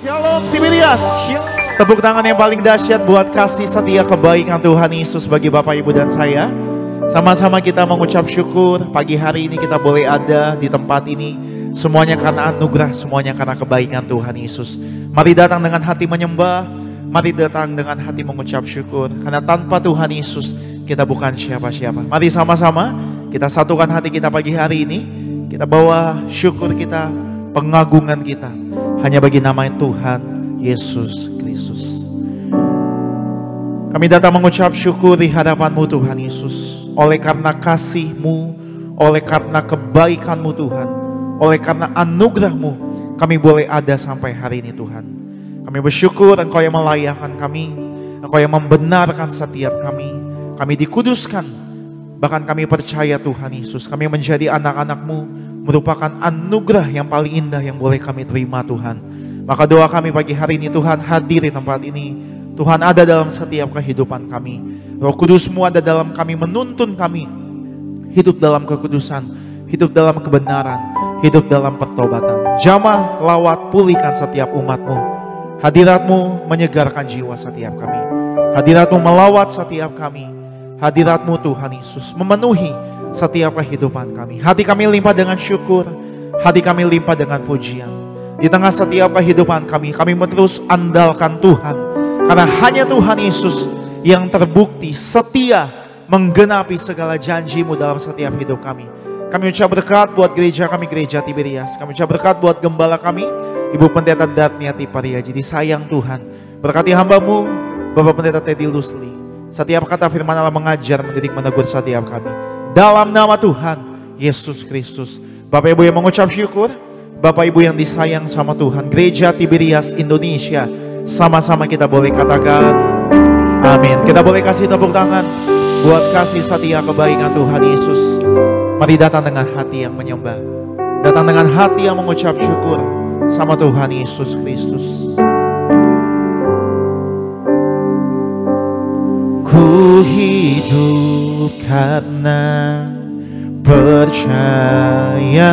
Shalom Tiberias. Tepuk tangan yang paling dahsyat buat kasih setia kebaikan Tuhan Yesus bagi Bapak Ibu dan saya. Sama-sama kita mengucap syukur pagi hari ini kita boleh ada di tempat ini. Semuanya karena anugerah, semuanya karena kebaikan Tuhan Yesus. Mari datang dengan hati menyembah, mari datang dengan hati mengucap syukur. Karena tanpa Tuhan Yesus kita bukan siapa-siapa. Mari sama-sama kita satukan hati kita pagi hari ini. Kita bawa syukur kita, pengagungan kita hanya bagi nama Tuhan Yesus Kristus. Kami datang mengucap syukur di hadapan-Mu Tuhan Yesus. Oleh karena kasih-Mu, oleh karena kebaikan-Mu Tuhan, oleh karena anugerah-Mu, kami boleh ada sampai hari ini Tuhan. Kami bersyukur Engkau yang melayakkan kami, Engkau yang membenarkan setiap kami. Kami dikuduskan, bahkan kami percaya Tuhan Yesus, kami menjadi anak-anak-Mu merupakan anugerah yang paling indah yang boleh kami terima Tuhan. Maka doa kami pagi hari ini, Tuhan hadir di tempat ini. Tuhan ada dalam setiap kehidupan kami. Roh Kudus-Mu ada dalam kami, menuntun kami hidup dalam kekudusan, hidup dalam kebenaran, hidup dalam pertobatan. Jamah, lawat, pulihkan setiap umat-Mu. Hadirat-Mu menyegarkan jiwa setiap kami. Hadirat-Mu melawat setiap kami. Hadirat-Mu Tuhan Yesus memenuhi setiap kehidupan kami. Hati kami limpah dengan syukur, hati kami limpah dengan pujian. Di tengah setiap kehidupan kami, kami terus andalkan Tuhan. Karena hanya Tuhan Yesus yang terbukti setia menggenapi segala janji-Mu dalam setiap hidup kami. Kami ucap berkat buat gereja kami, gereja Tiberias. Kami ucap berkat buat gembala kami, Ibu Pendeta Darniati Pariaji. Disayang Tuhan, berkati hamba-Mu, Bapak Pendeta Teddy Lusli. Setiap kata firman Allah mengajar, mendidik, menegur setiap kami. Dalam nama Tuhan Yesus Kristus. Bapak Ibu yang mengucap syukur, Bapak Ibu yang disayang sama Tuhan, Gereja Tiberias Indonesia, sama-sama kita boleh katakan amin. Kita boleh kasih tepuk tangan buat kasih setia kebaikan Tuhan Yesus. Mari datang dengan hati yang menyembah, datang dengan hati yang mengucap syukur sama Tuhan Yesus Kristus. Ku hidup karena percaya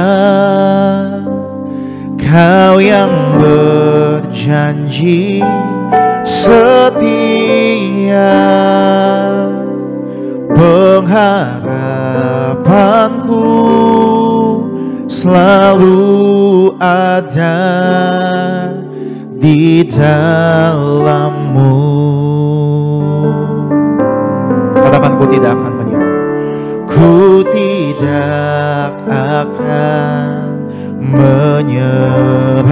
Kau yang berjanji setia. Pengharapanku selalu ada di dalam-Mu. Katakan, ku tidak akan menyerah. Ku tidak akan menyerah,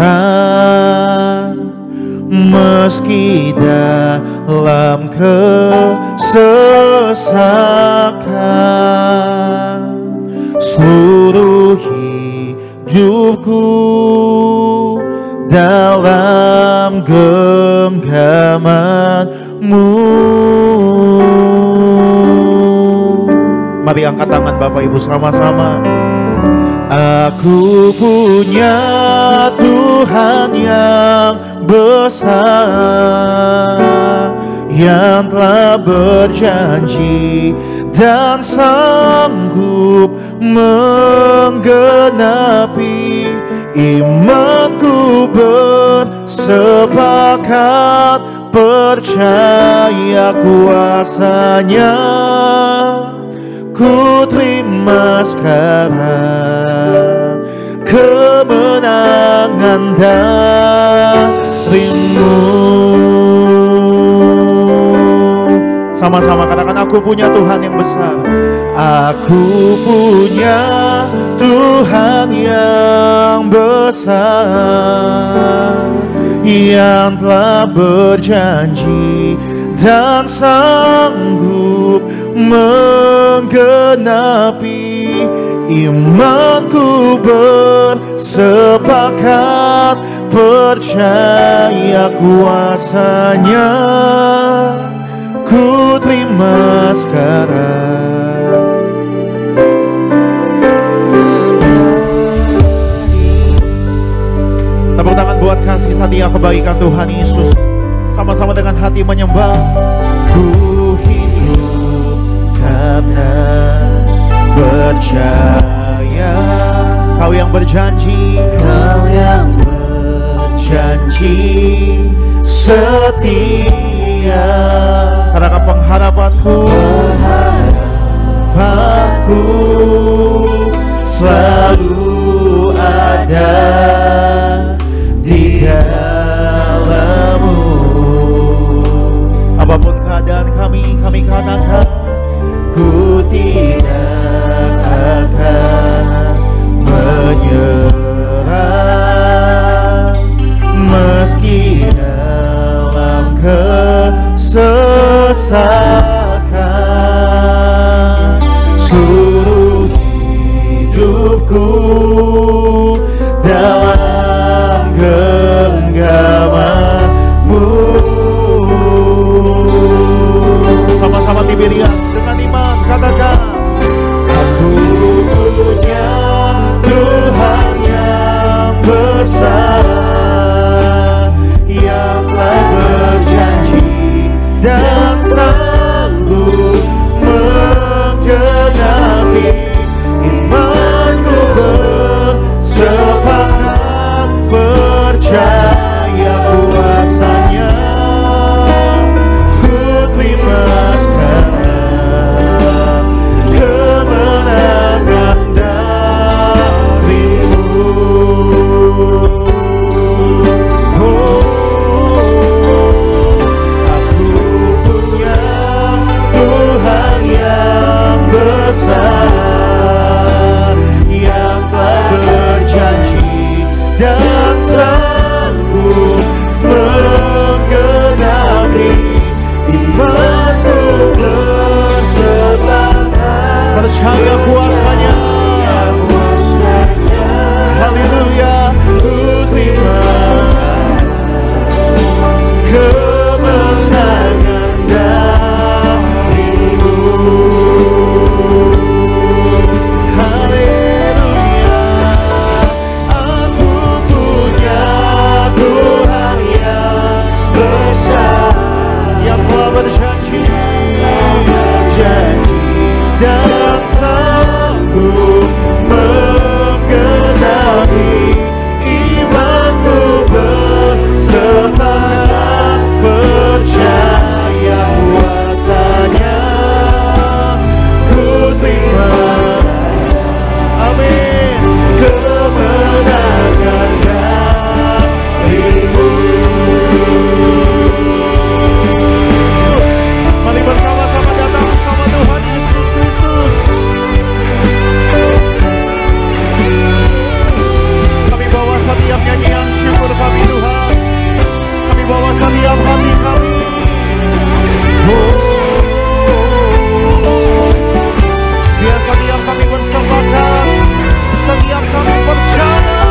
meski dalam kesesakan. Seluruh hidupku dalam genggaman-Mu. Mari angkat tangan Bapak Ibu sama-sama. Aku punya Tuhan yang besar, yang telah berjanji dan sanggup menggenapi. Imanku bersepakat, percaya kuasa-Nya. Ku terima sekarang kemenangan dari-Mu. Sama-sama katakan, aku punya Tuhan yang besar. Aku punya Tuhan yang besar, yang telah berjanji dan sanggup menggenapi. Imanku bersepakat, percaya kuasa-Nya. Ku terima sekarang. Tepuk tangan buat kasih setia kebaikan Tuhan Yesus. Sama-sama dengan hati menyembah. Ku hidup karena percaya Kau yang berjanji, Kau yang berjanji berjanji setia. Katakan pengharapanku, pengharapanku selalu ada di dalam-Mu. Apapun keadaan kami katakan, ku tidak akan menyerah meski dalam kesesakan. Seluruh hidupku dalam genggaman-Mu. Sama-sama Tiberias dengan iman katakan, aku punya Tuhan yang besar, yang telah berjanji dan sanggup menggenapi imanku. Bersepakat percaya kuasanya, ku terima sekarang kemenangan dari-Mu. Aku punya Tuhan yang besar, yang telah berjanji dan sanggup menggenapi imanku. Bersepakat percaya kuasanya, haleluya, ku terima kemenangan dari-Mu. Haleluya, aku punya Tuhan yang besar, yang telah berjanji dan sanggup menggenapi imanku. Bersepakat percaya kuasanya, ku terima amin kemenangan dari-Mu. Mari bersama-sama datang bersama Tuhan Yesus Kristus. Kami bawa setiap nyanyian syukur kami Tuhan, kami bawa setiap hati kami. Biar setiap kami bersepakat, setiap kami percaya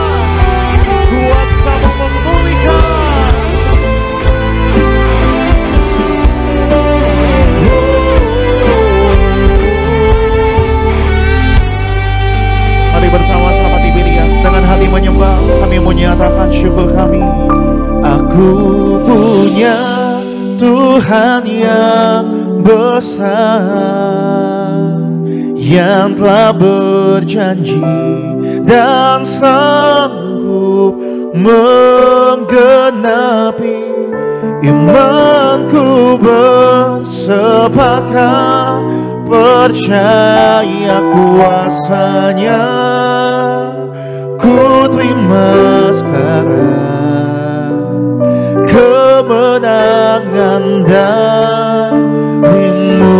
kuasa-Mu memulihkan. Mari bersama-sama Tiberias dengan hati menyembah, kami menyatakan syukur kami. Aku punya Tuhan yang besar, yang telah berjanji dan sanggup menggenapi imanku. Bersepakat percaya kuasanya, ku terima sekarang kemenangan dari-Mu.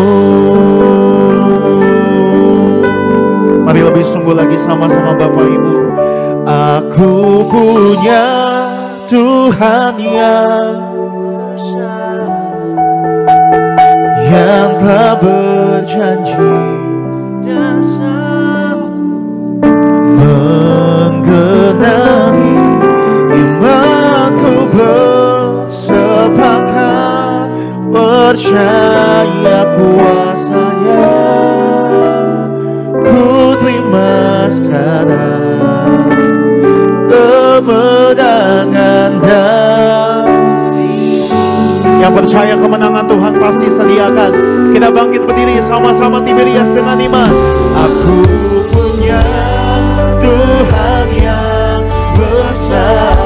Mari lebih sungguh lagi sama-sama Bapak Ibu. Aku punya Tuhan yang besar, yang telah berjanji dan sanggup menggenapi imanku. Bersepakat percaya kuasanya, ku terima sekarang kemenangan dari. Yang percaya kemenangan Tuhan pasti sediakan. Kita bangkit berdiri sama-sama Tiberias dengan iman. Aku punya Tuhan yang besar,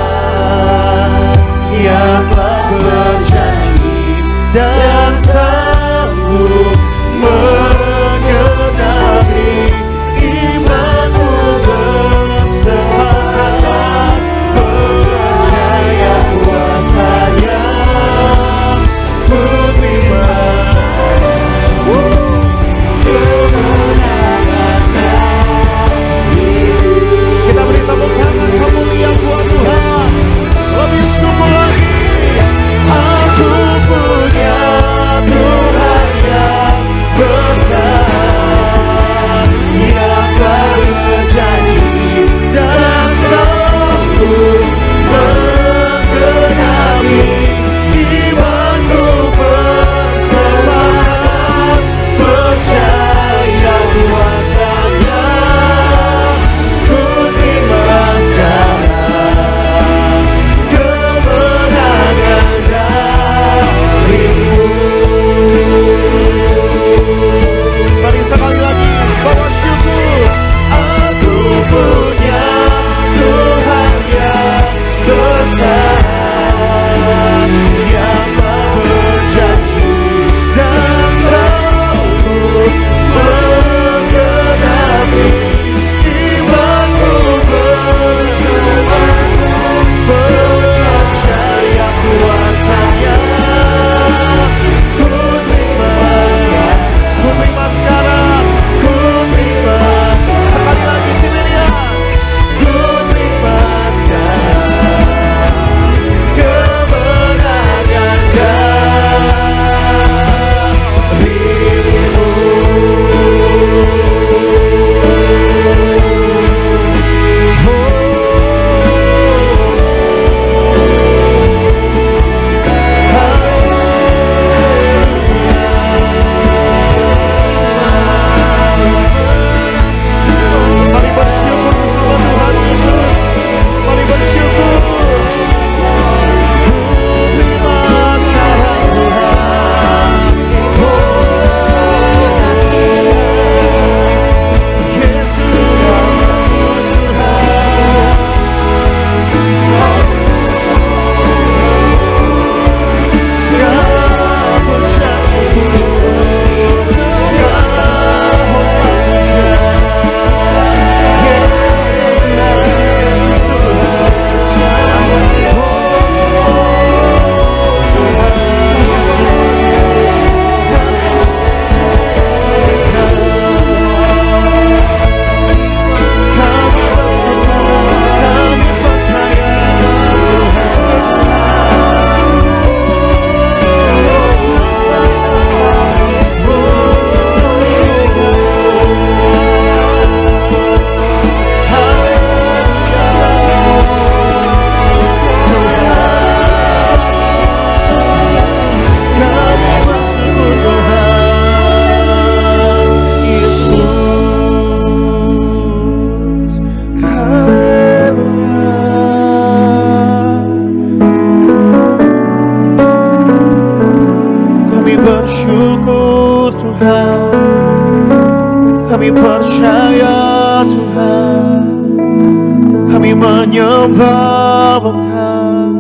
kami menyembah Engkau,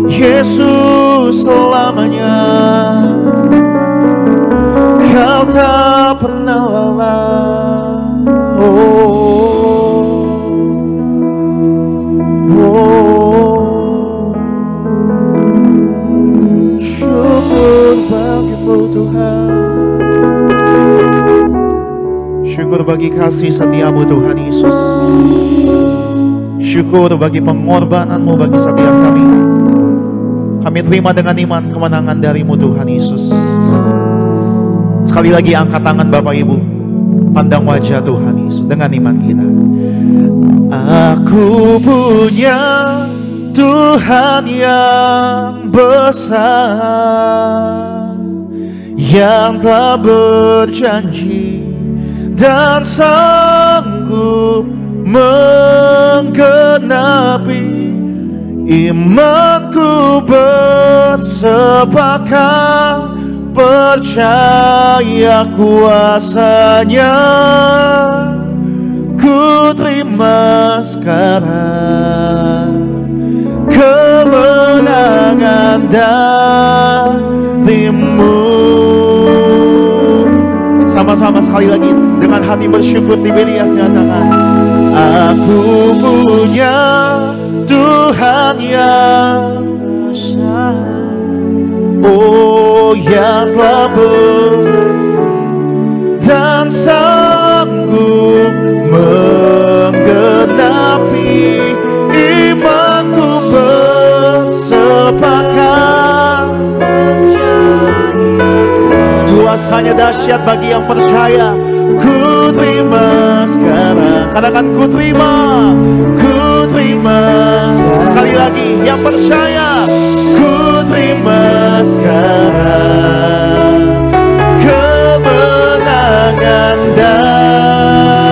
Yesus selamanya. Kau tak pernah lelah. Syukur bagimu Tuhan. Syukur bagi kasih setiamu Tuhan Yesus. Syukur bagi pengorbananmu bagi setiap kami. Kami terima dengan iman kemenangan darimu Tuhan Yesus. Sekali lagi angkat tangan Bapak Ibu, pandang wajah Tuhan Yesus dengan iman kita. Aku punya Tuhan yang besar, yang telah berjanji dan sanggup menggenapi. Imanku bersepakat, percaya kuasanya. Ku terima sekarang kemenangan darimu. Sama-sama sekali lagi dengan hati bersyukur, Tiberias nyatakan, aku punya Tuhan yang besar, oh yang telah dan sanggup menggenapi. Imanku bersepakat, kuasanya dahsyat bagi yang percaya. Ku terima sekarang, katakan ku terima, ku terima. Sekali lagi yang percaya, ku terima sekarang kemenangan darimu.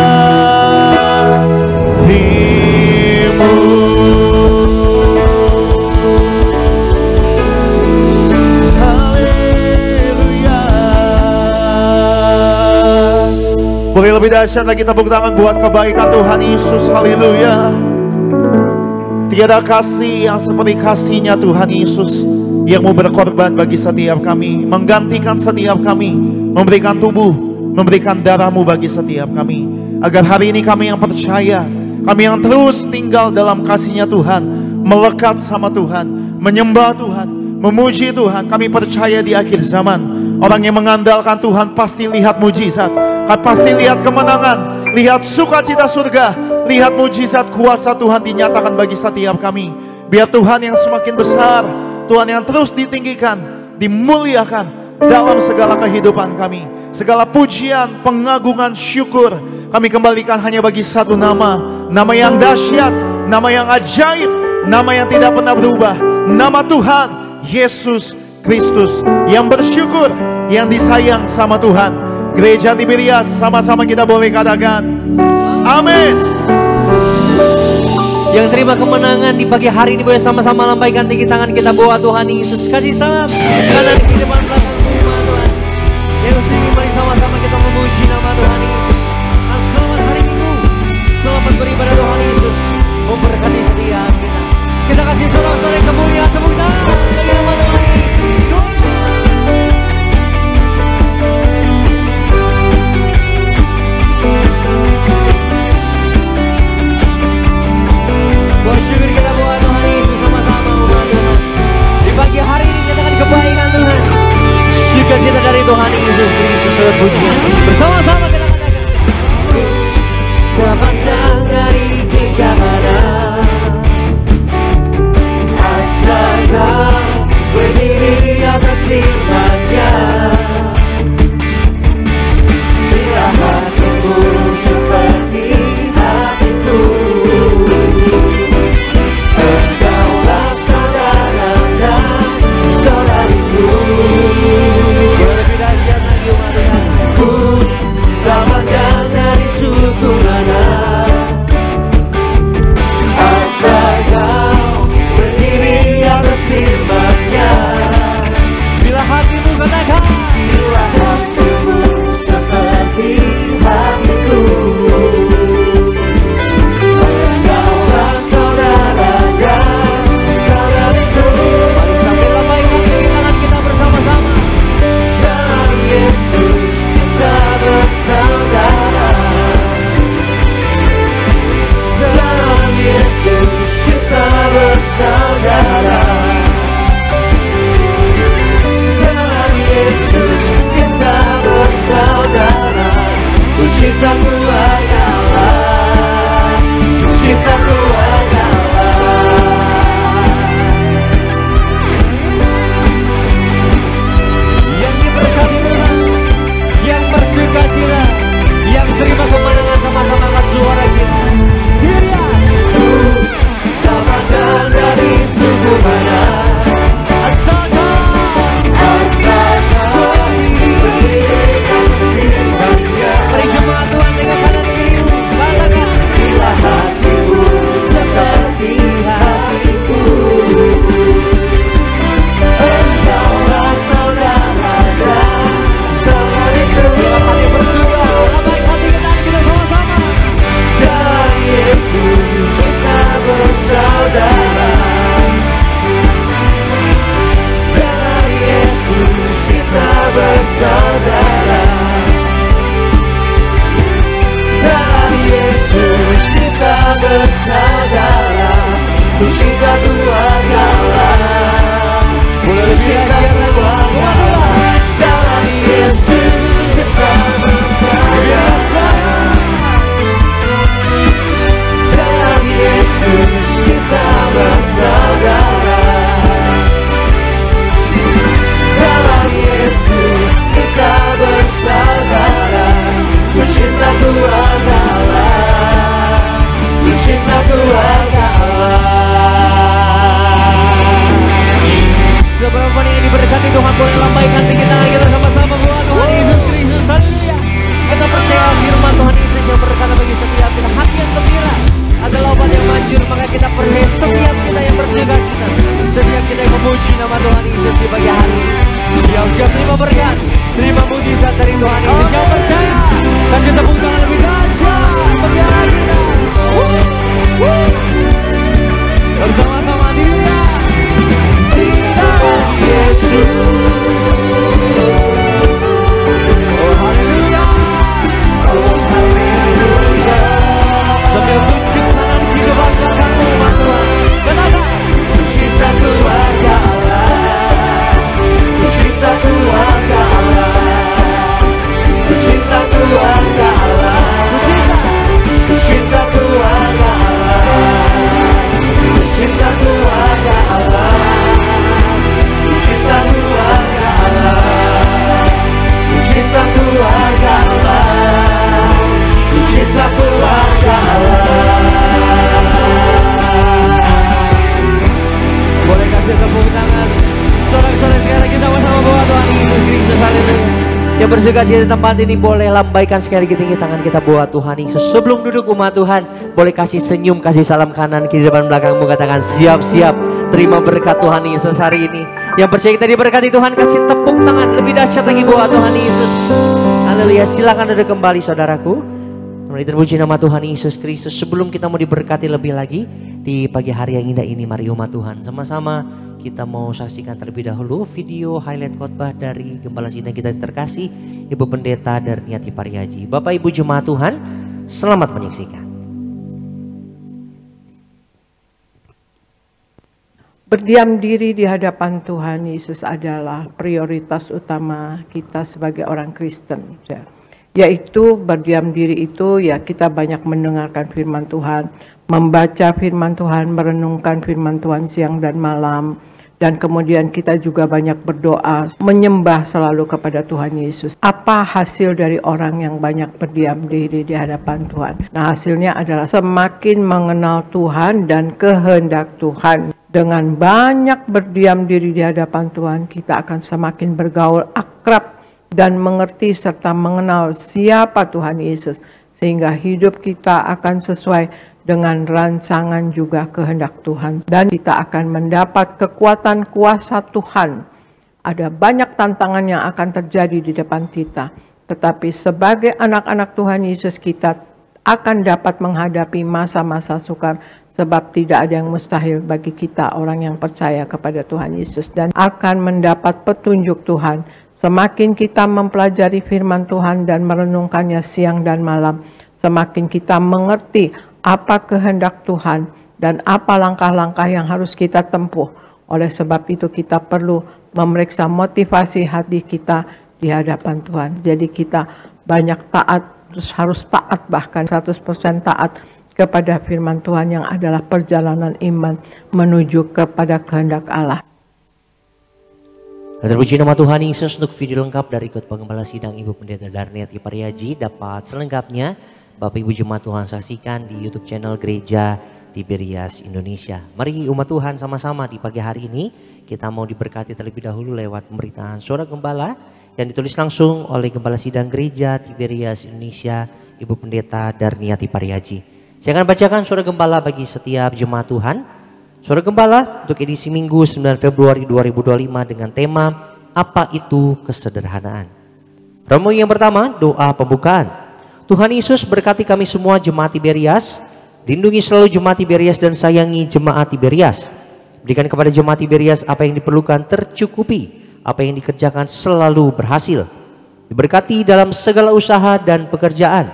Haleluya. Boleh lebih dahsyat lagi tepuk tangan buat kebaikan Tuhan Yesus. Haleluya. Tiada kasih yang seperti kasihnya Tuhan Yesus, yang mau berkorban bagi setiap kami, menggantikan setiap kami, memberikan tubuh, memberikan darahmu bagi setiap kami, agar hari ini kami yang percaya, kami yang terus tinggal dalam kasihnya Tuhan, melekat sama Tuhan, menyembah Tuhan, memuji Tuhan. Kami percaya di akhir zaman, orang yang mengandalkan Tuhan pasti lihat mujizat, pasti lihat kemenangan, lihat sukacita surga, lihat mujizat kuasa Tuhan dinyatakan bagi setiap kami. Biar Tuhan yang semakin besar, Tuhan yang terus ditinggikan, dimuliakan dalam segala kehidupan kami. Segala pujian, pengagungan, syukur kami kembalikan hanya bagi satu nama, nama yang dahsyat, nama yang ajaib, nama yang tidak pernah berubah, nama Tuhan Yesus Kristus, yang bersyukur, yang disayang sama Tuhan. Gereja Tiberias, sama-sama kita boleh katakan amin. Yang terima kemenangan di pagi hari ini, boleh sama-sama lambaikan tinggi tangan kita buat Tuhan Yesus. Kasih salam kanan kiri depan belakang semua Tuhan. Yang sering mari sama-sama kita memuji nama Tuhan Yesus. Selamat hari Minggu, selamat beribadah Tuhan Yesus, memberkati setiap kita. Kita kasih salam-salam kemuliaan, tepuk tangan bagi nama Tuhan Yesus. Bersyukur kita buat Tuhan Yesus, sama-sama umat Tuhan. Di pagi hari ini nyatakan kebaikan Tuhan, sukacita dari Tuhan Yesus Kristus, pujian bersama-sama kita katakan. Terpandang dari ku cinta keluarga Allah. Ku cinta keluarga Allah. Dalam Yesus kita bersama. Dalam Yesus kita bersaudara. Dalam Yesus kita bersaudara. Ku cinta keluarga Allah. Ku cinta keluarga Allah. Seberapa yang diberkati Tuhan, boleh lambaikan tinggi tangan kita sama-sama buat Tuhan Yesus Kristus. Haleluya. Kita percaya firman Tuhan Yesus yang berkata bagi setiap kita, hati yang gembira adalah obat yang manjur. Maka kita percaya setiap kita yang bersuka cita, setiap kita yang memuji nama Tuhan Yesus di pagi hari. Siap-siap terima berkat, terima mujizat dari Tuhan Yesus. Yang percaya, kasih tepuk tangan lebih dahsyat bagi hari kita. Bersama-sama dia. Yesus. Oh haleluya. Oh haleluya. Sambil tunjuk tangan di depan belakangmu umat Tuhan. Kenapa? Ku cinta keluarga Allah. Ku cinta keluarga Allah. Ku cinta keluarga Allah. Ku cinta keluarga Allah. Ku cinta keluarga Allah. Cinta keluarga Allah. Cinta keluarga Allah. Cinta keluarga Allah. Boleh kasih tepuk tangan saudara-saudara sekali lagi sama-sama bahwa Tuhan Yesus Kristus. Haleluya. Yang bersuka cita di tempat ini boleh lambaikan sekali lagi tinggi tangan kita buat Tuhan Yesus. Sebelum duduk umat Tuhan, boleh kasih senyum, kasih salam kanan kiri depan belakangmu, katakan siap-siap terima berkat Tuhan Yesus hari ini. Yang percaya kita diberkati Tuhan, kasih tepuk tangan lebih dahsyat lagi buat Tuhan Yesus. Haleluya. Silakan duduk kembali saudaraku. Terpuji nama Tuhan Yesus Kristus. Sebelum kita mau diberkati lebih lagi di pagi hari yang indah ini, mari umat Tuhan sama-sama kita mau saksikan terlebih dahulu video highlight khotbah dari Gembala Sidang kita terkasih Ibu Pendeta Darniati Pariaji. Bapak Ibu jemaat Tuhan, selamat menyaksikan. Berdiam diri di hadapan Tuhan Yesus adalah prioritas utama kita sebagai orang Kristen, yaitu berdiam diri itu ya kita banyak mendengarkan firman Tuhan, membaca firman Tuhan, merenungkan firman Tuhan siang dan malam, dan kemudian kita juga banyak berdoa, menyembah selalu kepada Tuhan Yesus. Apa hasil dari orang yang banyak berdiam diri di hadapan Tuhan? Nah, hasilnya adalah semakin mengenal Tuhan dan kehendak Tuhan. Dengan banyak berdiam diri di hadapan Tuhan, kita akan semakin bergaul akrab dan mengerti serta mengenal siapa Tuhan Yesus, sehingga hidup kita akan sesuai dengan rancangan juga kehendak Tuhan, dan kita akan mendapat kekuatan kuasa Tuhan. Ada banyak tantangan yang akan terjadi di depan kita, tetapi sebagai anak-anak Tuhan Yesus kita akan dapat menghadapi masa-masa sukar, sebab tidak ada yang mustahil bagi kita orang yang percaya kepada Tuhan Yesus, dan akan mendapat petunjuk Tuhan. Semakin kita mempelajari firman Tuhan dan merenungkannya siang dan malam, semakin kita mengerti apa kehendak Tuhan dan apa langkah-langkah yang harus kita tempuh. Oleh sebab itu kita perlu memeriksa motivasi hati kita di hadapan Tuhan. Jadi kita banyak taat, terus harus taat, bahkan 100% taat kepada firman Tuhan yang adalah perjalanan iman menuju kepada kehendak Allah. Terpuji nama Tuhan Yesus. Untuk video lengkap dari Khotbah Gembala Sidang Ibu Pendeta Darniati Pariaji dapat selengkapnya Bapak Ibu Jemaat Tuhan saksikan di YouTube channel Gereja Tiberias Indonesia. Mari umat Tuhan sama-sama di pagi hari ini kita mau diberkati terlebih dahulu lewat pemberitaan Suara Gembala yang ditulis langsung oleh Gembala Sidang Gereja Tiberias Indonesia Ibu Pendeta Darniati Pariaji. Saya akan bacakan Suara Gembala bagi setiap jemaat Tuhan. Suara Gembala untuk edisi Minggu 9 Februari 2025 dengan tema Apa Itu Kesederhanaan. Promo yang pertama, doa pembukaan. Tuhan Yesus berkati kami semua jemaat Tiberias. Lindungi selalu jemaat Tiberias dan sayangi jemaat Tiberias. Berikan kepada jemaat Tiberias apa yang diperlukan tercukupi. Apa yang dikerjakan selalu berhasil. Diberkati dalam segala usaha dan pekerjaan.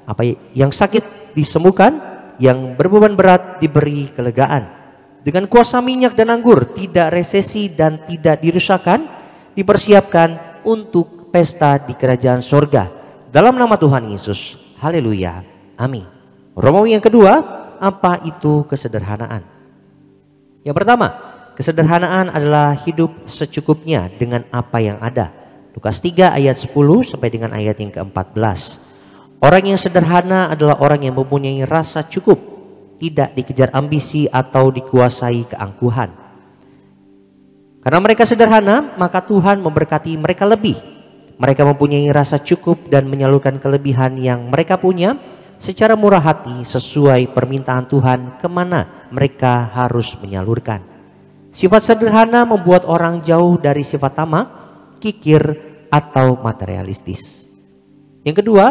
Apa yang sakit disembuhkan, yang berbeban berat diberi kelegaan. dengan kuasa minyak dan anggur, tidak resesi dan tidak dirusakkan, dipersiapkan untuk pesta di kerajaan sorga dalam nama Tuhan Yesus. Haleluya, amin. Romawi yang kedua, apa itu kesederhanaan? Yang pertama, kesederhanaan adalah hidup secukupnya dengan apa yang ada. Lukas 3 ayat 10 sampai dengan ayat yang ke-14. Orang yang sederhana adalah orang yang mempunyai rasa cukup, tidak dikejar ambisi atau dikuasai keangkuhan. Karena mereka sederhana, maka Tuhan memberkati mereka lebih. Mereka mempunyai rasa cukup dan menyalurkan kelebihan yang mereka punya secara murah hati sesuai permintaan Tuhan kemana mereka harus menyalurkan. Sifat sederhana membuat orang jauh dari sifat tamak, kikir, atau materialistis. Yang kedua,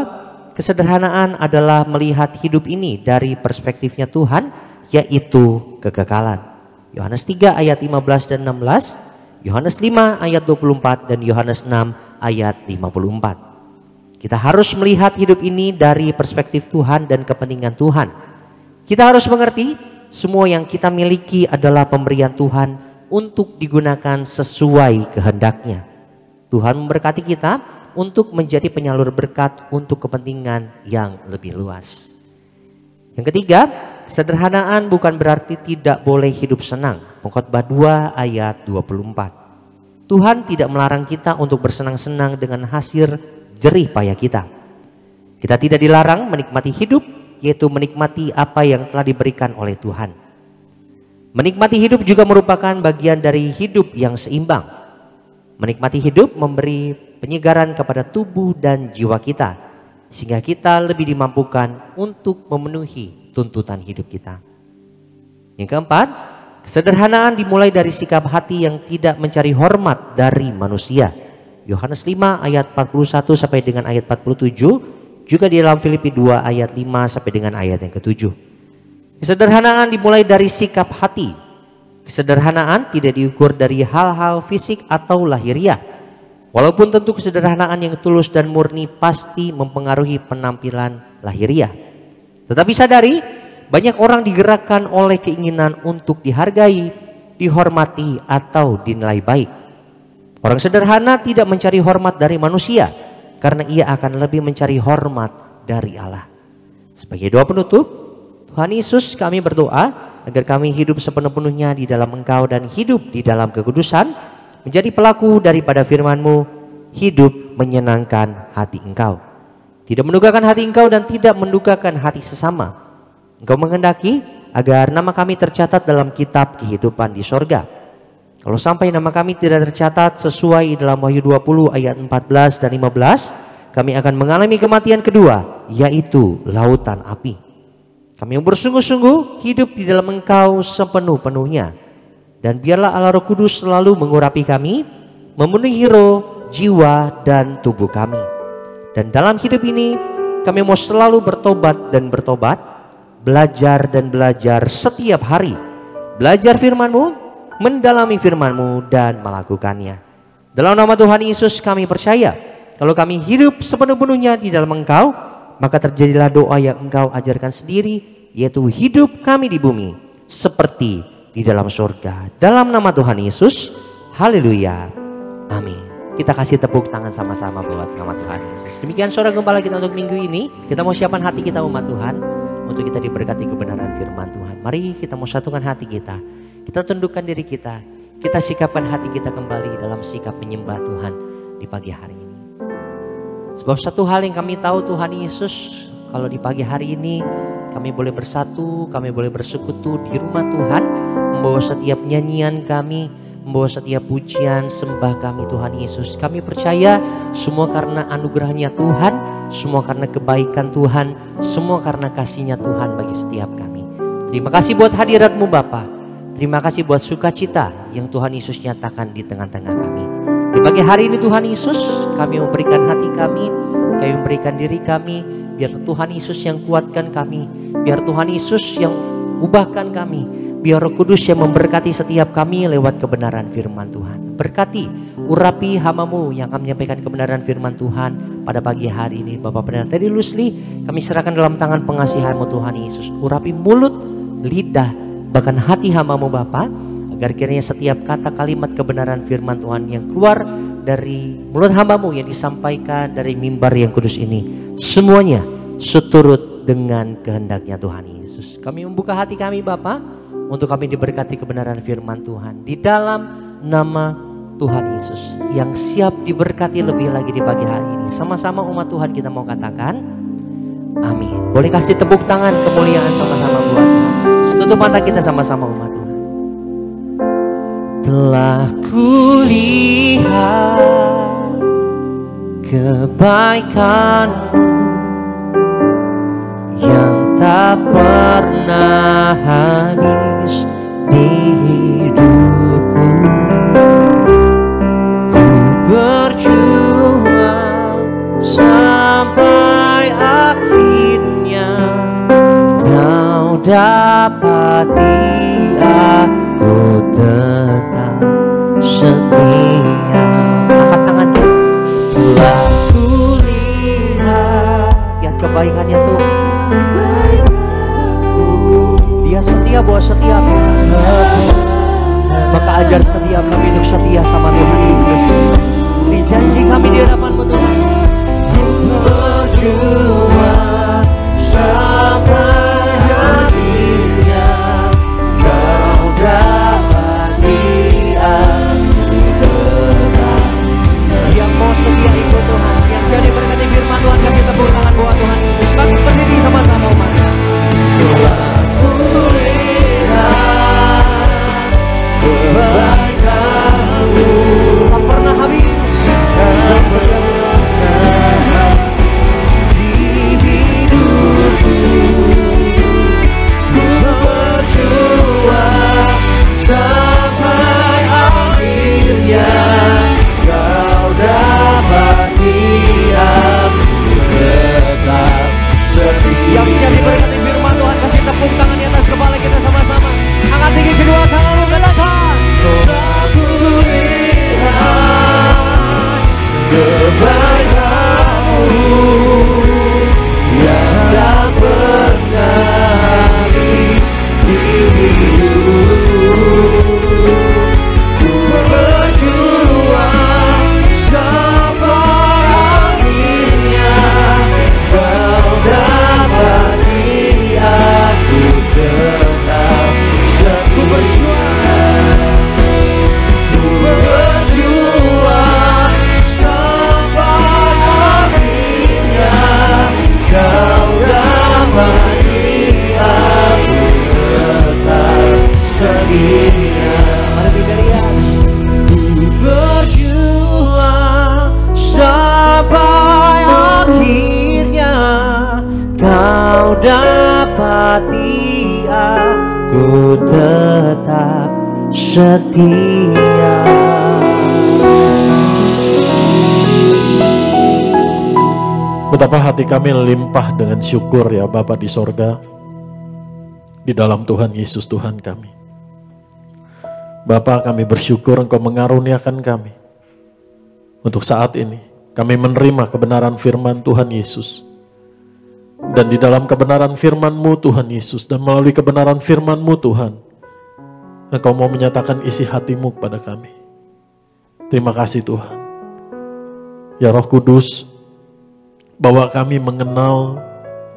kesederhanaan adalah melihat hidup ini dari perspektifnya Tuhan, yaitu kekekalan. Yohanes 3 ayat 15 dan 16, Yohanes 5 ayat 24 dan Yohanes 6 ayat 54. Kita harus melihat hidup ini dari perspektif Tuhan dan kepentingan Tuhan. Kita harus mengerti semua yang kita miliki adalah pemberian Tuhan untuk digunakan sesuai kehendaknya. Tuhan memberkati kita untuk menjadi penyalur berkat untuk kepentingan yang lebih luas. Yang ketiga, kesederhanaan bukan berarti tidak boleh hidup senang. Pengkhotbah 2 ayat 24. Tuhan tidak melarang kita untuk bersenang-senang dengan hasil jerih payah kita. Kita tidak dilarang menikmati hidup, yaitu menikmati apa yang telah diberikan oleh Tuhan. Menikmati hidup juga merupakan bagian dari hidup yang seimbang. Menikmati hidup memberi penyegaran kepada tubuh dan jiwa kita, sehingga kita lebih dimampukan untuk memenuhi tuntutan hidup kita. Yang keempat, kesederhanaan dimulai dari sikap hati yang tidak mencari hormat dari manusia. Yohanes 5 ayat 41 sampai dengan ayat 47, juga di dalam Filipi 2 ayat 5 sampai dengan ayat yang ke-7. Kesederhanaan dimulai dari sikap hati. Kesederhanaan tidak diukur dari hal-hal fisik atau lahiriah. Walaupun tentu kesederhanaan yang tulus dan murni pasti mempengaruhi penampilan lahiriah. Tetapi sadari, banyak orang digerakkan oleh keinginan untuk dihargai, dihormati, atau dinilai baik. Orang sederhana tidak mencari hormat dari manusia, karena ia akan lebih mencari hormat dari Allah. Sebagai doa penutup, Tuhan Yesus, kami berdoa agar kami hidup sepenuh-penuhnya di dalam Engkau dan hidup di dalam kekudusan, menjadi pelaku daripada firman-Mu, hidup menyenangkan hati Engkau, tidak mendukakan hati Engkau dan tidak mendukakan hati sesama. Engkau menghendaki agar nama kami tercatat dalam kitab kehidupan di sorga. Kalau sampai nama kami tidak tercatat sesuai dalam Wahyu 20 ayat 14 dan 15, kami akan mengalami kematian kedua, yaitu lautan api. Kami bersungguh-sungguh hidup di dalam Engkau sepenuh-penuhnya. Dan biarlah Allah Roh Kudus selalu mengurapi kami, memenuhi roh, jiwa, dan tubuh kami. Dan dalam hidup ini kami mau selalu bertobat dan bertobat, belajar dan belajar setiap hari. Belajar firman-Mu, mendalami firman-Mu, dan melakukannya. Dalam nama Tuhan Yesus kami percaya, kalau kami hidup sepenuh-penuhnya di dalam Engkau, maka terjadilah doa yang Engkau ajarkan sendiri, yaitu hidup kami di bumi seperti di dalam surga. Dalam nama Tuhan Yesus, haleluya, amin. Kita kasih tepuk tangan sama-sama buat nama Tuhan Yesus. Demikian saudara gembala kita untuk minggu ini. Kita mau siapkan hati kita umat Tuhan, untuk kita diberkati kebenaran firman Tuhan. Mari kita mau satukan hati kita. Kita tundukkan diri kita. Kita sikapkan hati kita kembali dalam sikap menyembah Tuhan di pagi hari ini. Sebab satu hal yang kami tahu Tuhan Yesus, kalau di pagi hari ini kami boleh bersatu, kami boleh bersekutu di rumah Tuhan, membawa setiap nyanyian kami, membawa setiap pujian sembah kami Tuhan Yesus. Kami percaya semua karena anugerahnya Tuhan, semua karena kebaikan Tuhan, semua karena kasihnya Tuhan bagi setiap kami. Terima kasih buat hadirat-Mu Bapa. Terima kasih buat sukacita yang Tuhan Yesus nyatakan di tengah-tengah kami. Di pagi hari ini Tuhan Yesus, kami memberikan hati kami memberikan diri kami, biar Tuhan Yesus yang kuatkan kami, biar Tuhan Yesus yang ubahkan kami, biar Roh Kudus yang memberkati setiap kami lewat kebenaran firman Tuhan. Berkati, urapi hamba-Mu yang akan menyampaikan kebenaran firman Tuhan pada pagi hari ini. Bapak Pendeta Teddy Lusli, kami serahkan dalam tangan pengasihan-Mu Tuhan Yesus. Urapi mulut, lidah, bahkan hati hamba-Mu Bapa, agar kiranya setiap kata kalimat kebenaran firman Tuhan yang keluar dari mulut hamba-Mu yang disampaikan dari mimbar yang kudus ini, semuanya seturut dengan kehendaknya Tuhan Yesus. Kami membuka hati kami Bapa, untuk kami diberkati kebenaran firman Tuhan di dalam nama Tuhan Yesus, yang siap diberkati lebih lagi di pagi hari ini. Sama-sama umat Tuhan kita mau katakan amin. Boleh kasih tepuk tangan kemuliaan sama-sama buat Tuhan Yesus. Tutup mata kita sama-sama umat Tuhan. Telah kulihat kebaikan yang tak pernah habis di hidupku. Ku berjuang sampai akhirnya Kau dapati aku tetap setia. Angkat tangannya. Telah kulihat, lihat kebaikannya tuh. Dia setia buat setiap kita. Maka ajar setiap kami hidup setia sama Tuhan Yesus. Ini janji kami di hadapan-Mu Tuhan. Berjuang sampai akhirnya Kau dapati aku tetap. Yang mau setia ikut Tuhan, yang jadi berkati firman Tuhan, kasih tepuk tangan buat Tuhan Yesus. Kami berdiri sama-sama umat. Telah kulihat kebaikan-Mu tak pernah habis, tak pernah di hidupku. Ku berjuang sampai akhirnya Kau dapati aku tetap setia. Yang siap diberkati firman Tuhan, kasih tepuk tangan di atas kepala kita sama-sama. Angkat tinggi kedua tanganmu, katakan. Telah kulihat kebaikan-Mu yang tak pernah habis di hidupku. Ku berjuang sampai akhirnya Kau dapati aku tetap setia. Ku berjuang sampai akhirnya Kau dapati aku tetap setia. Mari berias. Ku berjuang sampai akhirnya Kau dapati aku tetap setia. Betapa hati kami limpah dengan syukur ya Bapa di sorga, di dalam Tuhan Yesus Tuhan kami. Bapa, kami bersyukur Engkau mengaruniakan kami untuk saat ini. Kami menerima kebenaran firman Tuhan Yesus. Dan di dalam kebenaran firman-Mu Tuhan Yesus, dan melalui kebenaran firman-Mu Tuhan, Engkau mau menyatakan isi hati-Mu kepada kami. Terima kasih Tuhan. Ya Roh Kudus, bahwa kami mengenal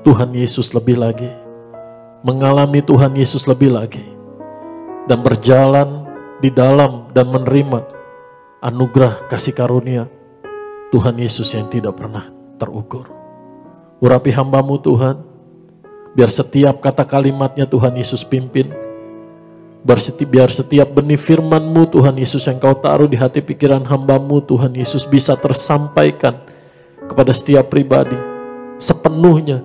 Tuhan Yesus lebih lagi, mengalami Tuhan Yesus lebih lagi, dan berjalan di dalam dan menerima anugerah kasih karunia Tuhan Yesus yang tidak pernah terukur. Urapi hamba-Mu Tuhan, biar setiap kata kalimatnya Tuhan Yesus pimpin, biar setiap benih firman-Mu Tuhan Yesus yang Kau taruh di hati pikiran hamba-Mu Tuhan Yesus bisa tersampaikan kepada setiap pribadi sepenuhnya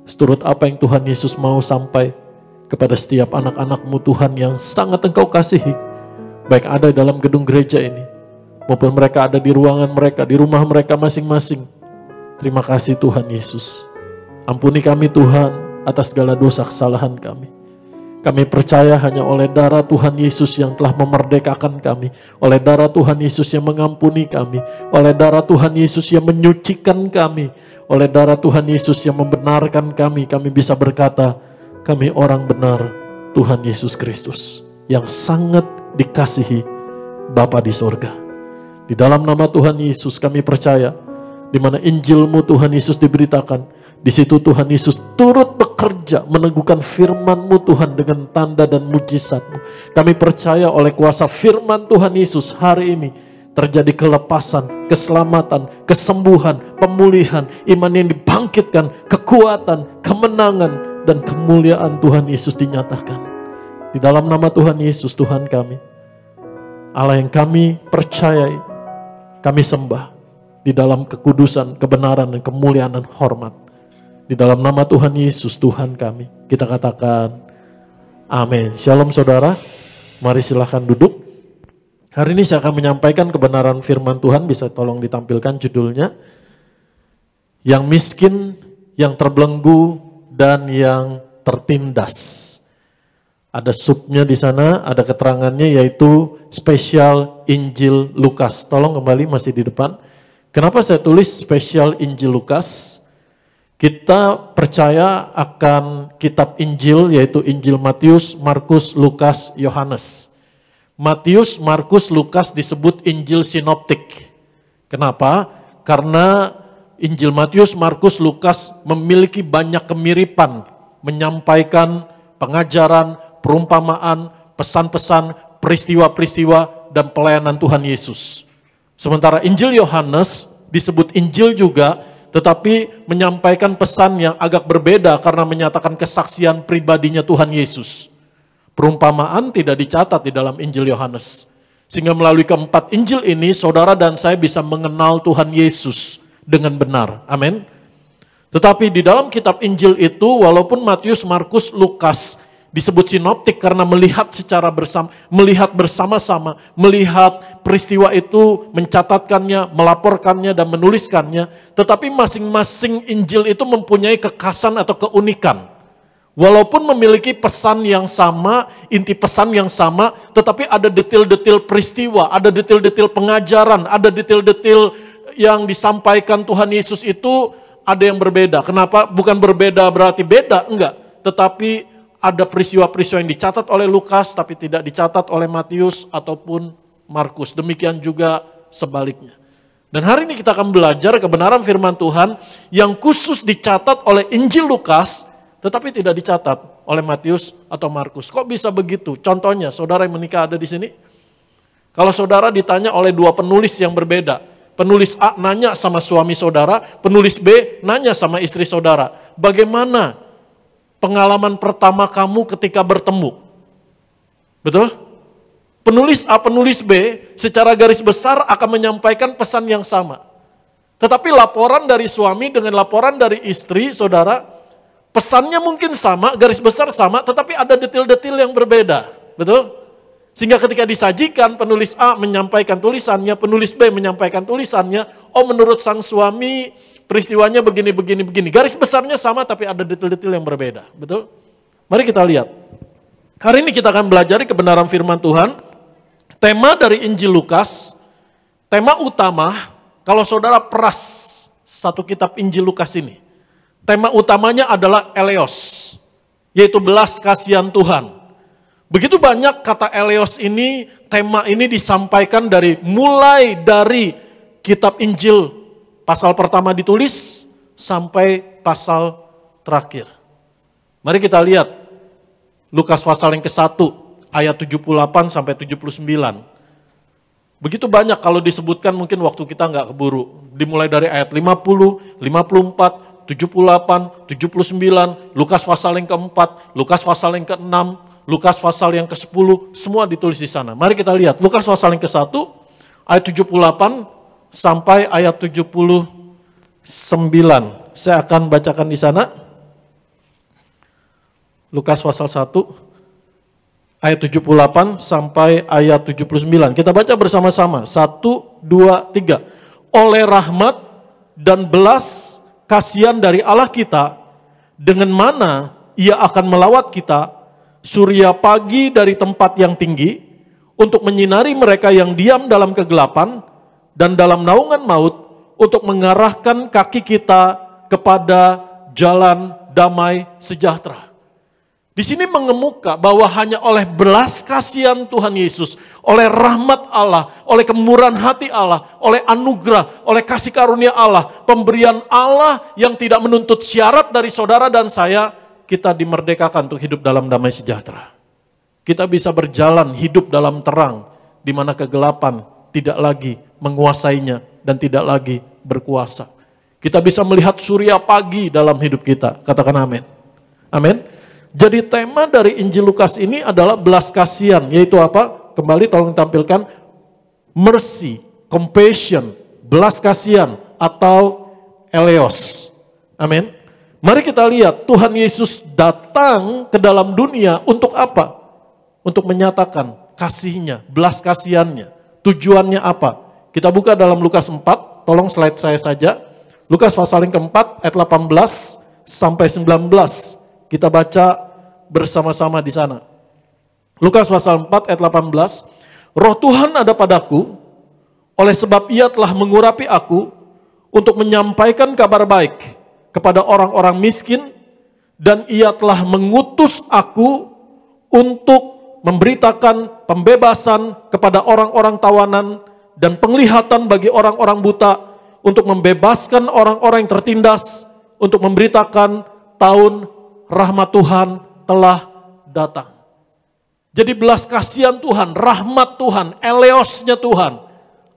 seturut apa yang Tuhan Yesus mau sampai kepada setiap anak-anak-Mu Tuhan yang sangat Engkau kasihi, baik ada dalam gedung gereja ini maupun mereka ada di ruangan mereka, di rumah mereka masing-masing. Terima kasih Tuhan Yesus. Ampuni kami Tuhan atas segala dosa kesalahan kami. Kami percaya hanya oleh darah Tuhan Yesus yang telah memerdekakan kami, oleh darah Tuhan Yesus yang mengampuni kami, oleh darah Tuhan Yesus yang menyucikan kami, oleh darah Tuhan Yesus yang membenarkan kami bisa berkata, kami orang benar Tuhan Yesus Kristus yang sangat dikasihi Bapa di sorga. Di dalam nama Tuhan Yesus kami percaya, di mana Injil-Mu Tuhan Yesus diberitakan, di situ Tuhan Yesus turut bekerja meneguhkan firman-Mu Tuhan dengan tanda dan mujizat-Mu. Kami percaya oleh kuasa firman Tuhan Yesus hari ini terjadi kelepasan, keselamatan, kesembuhan, pemulihan, iman yang dibangkitkan, kekuatan, kemenangan, dan kemuliaan Tuhan Yesus dinyatakan. Di dalam nama Tuhan Yesus Tuhan kami, Allah yang kami percayai, kami sembah di dalam kekudusan, kebenaran, dan kemuliaan dan hormat. Di dalam nama Tuhan Yesus Tuhan kami, kita katakan amin. Shalom saudara, mari silahkan duduk. Hari ini saya akan menyampaikan kebenaran firman Tuhan, bisa tolong ditampilkan judulnya. Yang miskin, yang terbelenggu, dan yang tertindas. Ada subnya di sana, ada keterangannya yaitu spesial Injil Lukas. Tolong kembali masih di depan. Kenapa saya tulis spesial Injil Lukas? Kita percaya akan kitab Injil yaitu Injil Matius, Markus, Lukas, Yohanes. Matius, Markus, Lukas disebut Injil sinoptik. Kenapa? Karena Injil Matius, Markus, Lukas memiliki banyak kemiripan, menyampaikan pengajaran, perumpamaan, pesan-pesan, peristiwa-peristiwa, dan pelayanan Tuhan Yesus. Sementara Injil Yohanes disebut Injil juga, tetapi menyampaikan pesan yang agak berbeda karena menyatakan kesaksian pribadinya Tuhan Yesus. Perumpamaan tidak dicatat di dalam Injil Yohanes. Sehingga melalui keempat Injil ini, saudara dan saya bisa mengenal Tuhan Yesus dengan benar. Amin. Tetapi di dalam kitab Injil itu, walaupun Matius, Markus, Lukas disebut sinoptik karena melihat bersama-sama, melihat peristiwa itu, mencatatkannya, melaporkannya, dan menuliskannya. Tetapi masing-masing Injil itu mempunyai kekhasan atau keunikan. Walaupun memiliki pesan yang sama, inti pesan yang sama, tetapi ada detail-detail peristiwa, ada detail-detail pengajaran, ada detail-detail yang disampaikan Tuhan Yesus itu ada yang berbeda. Kenapa? Bukan berbeda berarti beda, enggak. Tetapi ada peristiwa-peristiwa yang dicatat oleh Lukas, tapi tidak dicatat oleh Matius ataupun Markus. Demikian juga sebaliknya. Dan hari ini kita akan belajar kebenaran firman Tuhan yang khusus dicatat oleh Injil Lukas, tetapi tidak dicatat oleh Matius atau Markus. Kok bisa begitu? Contohnya, saudara yang menikah ada di sini. Kalau saudara ditanya oleh dua penulis yang berbeda, penulis A nanya sama suami saudara, penulis B nanya sama istri saudara, bagaimana pengalaman pertama kamu ketika bertemu? Betul? Penulis A, penulis B secara garis besar akan menyampaikan pesan yang sama. Tetapi laporan dari suami dengan laporan dari istri, saudara, pesannya mungkin sama, garis besar sama, tetapi ada detail-detail yang berbeda. Betul? Sehingga ketika disajikan, penulis A menyampaikan tulisannya, penulis B menyampaikan tulisannya, oh menurut sang suami peristiwanya begini. Garis besarnya sama, tapi ada detail-detail yang berbeda. Betul? Mari kita lihat. Hari ini kita akan belajar kebenaran firman Tuhan. Tema dari Injil Lukas, tema utama, kalau saudara peras satu kitab Injil Lukas ini, tema utamanya adalah eleos, yaitu belas kasihan Tuhan. Begitu banyak kata eleos ini, tema ini disampaikan mulai dari kitab Injil, pasal pertama ditulis, sampai pasal terakhir. Mari kita lihat, Lukas pasal yang ke-1, ayat 78 sampai 79. Begitu banyak kalau disebutkan mungkin waktu kita nggak keburu. Dimulai dari ayat 50, 54, 78, 79, Lukas pasal yang ke-4, Lukas pasal yang ke-6, Lukas pasal yang ke-10, semua ditulis di sana. Mari kita lihat, Lukas pasal yang ke-1, ayat 78 sampai ayat 79. Saya akan bacakan di sana. Lukas pasal 1, ayat 78 sampai ayat 79. Kita baca bersama-sama, 1, 2, 3. Oleh rahmat dan belas kasihan dari Allah kita, dengan mana ia akan melawat kita, surya pagi dari tempat yang tinggi, untuk menyinari mereka yang diam dalam kegelapan, dan dalam naungan maut, untuk mengarahkan kaki kita kepada jalan damai sejahtera. Di sini mengemuka bahwa hanya oleh belas kasihan Tuhan Yesus, oleh rahmat Allah, oleh kemurahan hati Allah, oleh anugerah, oleh kasih karunia Allah, pemberian Allah yang tidak menuntut syarat dari saudara dan saya, kita dimerdekakan untuk hidup dalam damai sejahtera. Kita bisa berjalan hidup dalam terang, di mana kegelapan tidak lagi menguasainya dan tidak lagi berkuasa. Kita bisa melihat surya pagi dalam hidup kita, katakan amin. Amin. Jadi tema dari Injil Lukas ini adalah belas kasihan, yaitu apa? Kembali tolong tampilkan, mercy, compassion, belas kasihan atau eleos. Amin. Mari kita lihat Tuhan Yesus datang ke dalam dunia untuk apa? Untuk menyatakan kasihnya, belas kasihannya. Tujuannya apa? Kita buka dalam Lukas 4, tolong slide saya saja. Lukas pasal yang keempat ayat 18 sampai 19. Kita baca bersama-sama di sana. Lukas pasal 4 ayat 18. Roh Tuhan ada padaku, oleh sebab ia telah mengurapi aku untuk menyampaikan kabar baik kepada orang-orang miskin, dan ia telah mengutus aku untuk memberitakan pembebasan kepada orang-orang tawanan dan penglihatan bagi orang-orang buta, untuk membebaskan orang-orang yang tertindas, untuk memberitakan tahun rahmat Tuhan telah datang. Jadi belas kasihan Tuhan, rahmat Tuhan, eleosnya Tuhan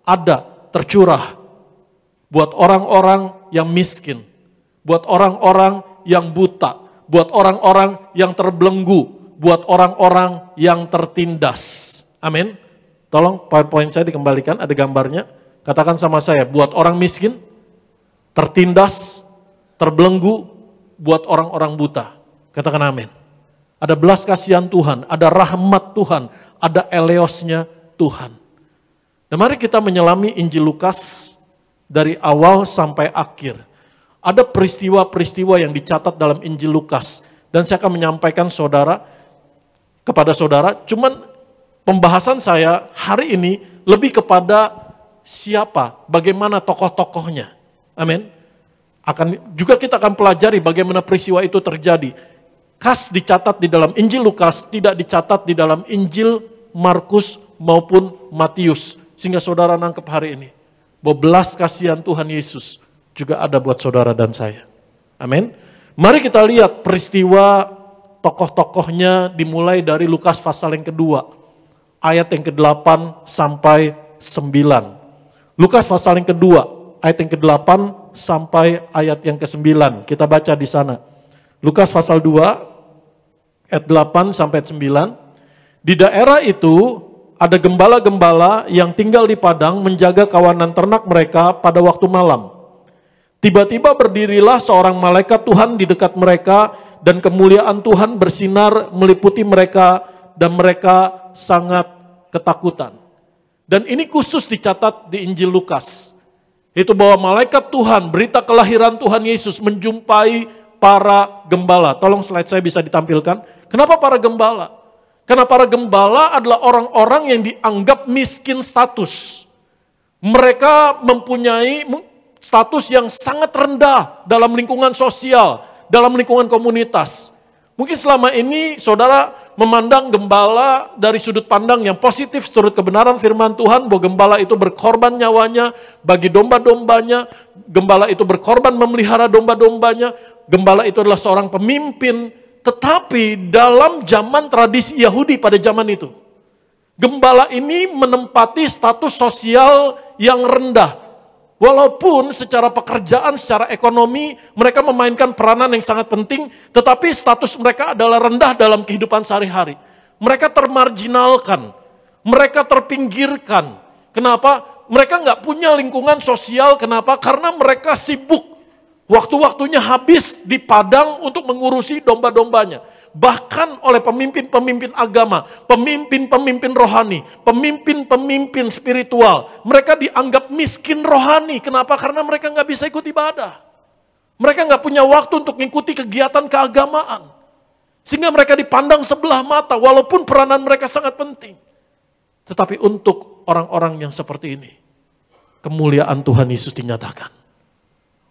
ada tercurah buat orang-orang yang miskin, buat orang-orang yang buta, buat orang-orang yang terbelenggu, buat orang-orang yang tertindas. Amin. Tolong PowerPoint saya dikembalikan, ada gambarnya. Katakan sama saya, buat orang miskin, tertindas, terbelenggu, buat orang-orang buta. Katakan amin. Ada belas kasihan Tuhan, ada rahmat Tuhan, ada eleosnya Tuhan. Dan mari kita menyelami Injil Lukas dari awal sampai akhir. Ada peristiwa-peristiwa yang dicatat dalam Injil Lukas. Dan saya akan menyampaikan kepada saudara, cuman pembahasan saya hari ini lebih kepada siapa, bagaimana tokoh-tokohnya. Amin. Juga kita akan pelajari bagaimana peristiwa itu terjadi. Khas dicatat di dalam Injil Lukas, tidak dicatat di dalam Injil Markus maupun Matius. Sehingga saudara nangkep hari ini, bahwa belas kasihan Tuhan Yesus juga ada buat saudara dan saya. Amin. Mari kita lihat peristiwa tokoh-tokohnya dimulai dari Lukas pasal yang kedua, ayat yang ke-8 sampai 9. Lukas pasal yang kedua, ayat yang ke-8 sampai ayat yang ke-9. Kita baca di sana. Lukas pasal 2, ayat 8 sampai 9. Di daerah itu ada gembala-gembala yang tinggal di padang menjaga kawanan ternak mereka pada waktu malam. Tiba-tiba berdirilah seorang malaikat Tuhan di dekat mereka, dan kemuliaan Tuhan bersinar meliputi mereka, dan mereka sangat ketakutan. Dan ini khusus dicatat di Injil Lukas. Itu bahwa malaikat Tuhan, berita kelahiran Tuhan Yesus menjumpai para gembala. Tolong slide saya bisa ditampilkan. Kenapa para gembala? Karena para gembala adalah orang-orang yang dianggap miskin status. Mereka mempunyai status yang sangat rendah dalam lingkungan sosial, dalam lingkungan komunitas. Mungkin selama ini saudara memandang gembala dari sudut pandang yang positif seturut kebenaran firman Tuhan, bahwa gembala itu berkorban nyawanya bagi domba-dombanya, gembala itu berkorban memelihara domba-dombanya, gembala itu adalah seorang pemimpin. Tetapi dalam zaman tradisi Yahudi pada zaman itu, gembala ini menempati status sosial yang rendah. Walaupun secara pekerjaan, secara ekonomi, mereka memainkan peranan yang sangat penting, tetapi status mereka adalah rendah dalam kehidupan sehari-hari. Mereka termarginalkan, mereka terpinggirkan. Kenapa? Mereka nggak punya lingkungan sosial, kenapa? Karena mereka sibuk. Waktu-waktunya habis di padang untuk mengurusi domba-dombanya. Bahkan oleh pemimpin-pemimpin agama, pemimpin-pemimpin rohani, pemimpin-pemimpin spiritual. Mereka dianggap miskin rohani. Kenapa? Karena mereka nggak bisa ikut ibadah. Mereka nggak punya waktu untuk mengikuti kegiatan keagamaan. Sehingga mereka dipandang sebelah mata, walaupun peranan mereka sangat penting. Tetapi untuk orang-orang yang seperti ini, kemuliaan Tuhan Yesus dinyatakan.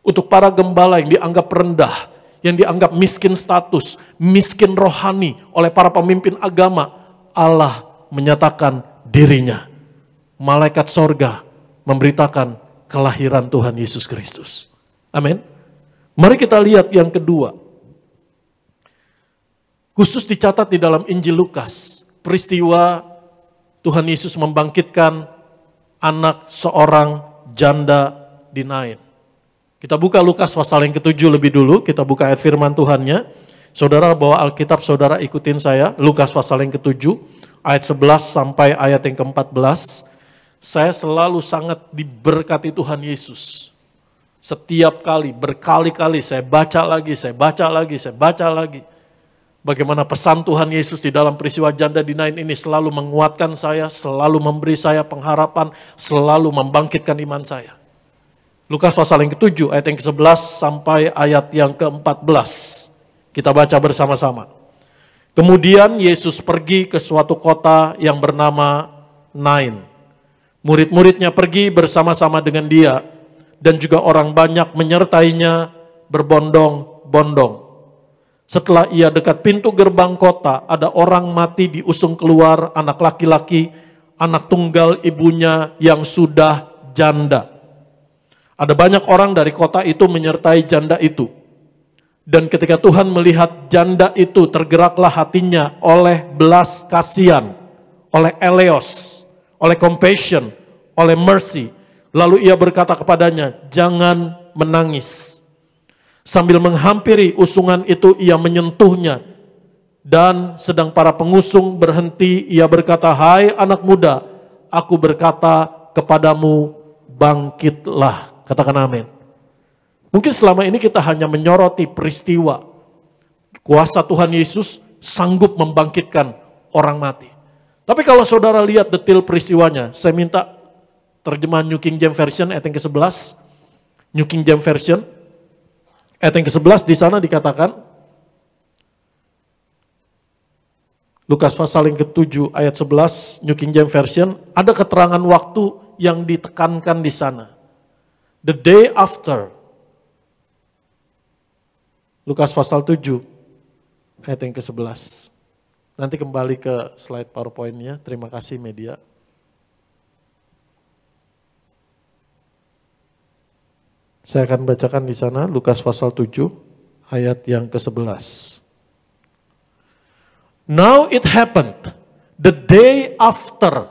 Untuk para gembala yang dianggap rendah, yang dianggap miskin status, miskin rohani oleh para pemimpin agama, Allah menyatakan dirinya. Malaikat sorga memberitakan kelahiran Tuhan Yesus Kristus. Amin. Mari kita lihat yang kedua. Khusus dicatat di dalam Injil Lukas, peristiwa Tuhan Yesus membangkitkan anak seorang janda di Nain. Kita buka Lukas pasal yang ke-7 lebih dulu, kita buka ayat firman Tuhannya. Saudara bawa Alkitab, saudara ikutin saya, Lukas pasal yang ke-7, ayat 11 sampai ayat yang ke-14. Saya selalu sangat diberkati Tuhan Yesus. Setiap kali, berkali-kali saya baca lagi, saya baca lagi, saya baca lagi. Bagaimana pesan Tuhan Yesus di dalam peristiwa janda di Nain ini selalu menguatkan saya, selalu memberi saya pengharapan, selalu membangkitkan iman saya. Lukas pasal yang ke-7 ayat yang ke-11 sampai ayat yang ke-14. Kita baca bersama-sama. Kemudian Yesus pergi ke suatu kota yang bernama Nain. Murid-muridnya pergi bersama-sama dengan dia dan juga orang banyak menyertainya berbondong-bondong. Setelah ia dekat pintu gerbang kota, ada orang mati diusung keluar, anak laki-laki, anak tunggal ibunya yang sudah janda. Ada banyak orang dari kota itu menyertai janda itu. Dan ketika Tuhan melihat janda itu, tergeraklah hatinya oleh belas kasihan, oleh eleos, oleh compassion, oleh mercy. Lalu ia berkata kepadanya, jangan menangis. Sambil menghampiri usungan itu, ia menyentuhnya. Dan sedang para pengusung berhenti, ia berkata, hai anak muda, aku berkata kepadamu, bangkitlah. Katakan amin. Mungkin selama ini kita hanya menyoroti peristiwa. Kuasa Tuhan Yesus sanggup membangkitkan orang mati. Tapi kalau saudara lihat detail peristiwanya, saya minta terjemahan New King James Version ayat yang ke-11. New King James Version. Ayat yang ke-11 di sana dikatakan, Lukas pasal yang ke-7 ayat 11, New King James Version, ada keterangan waktu yang ditekankan di sana. The day after. Lukas pasal 7 ayat yang ke-11. Nanti kembali ke slide PowerPoint-nya. Terima kasih media. Saya akan bacakan di sana Lukas pasal 7 ayat yang ke-11. Now it happened the day after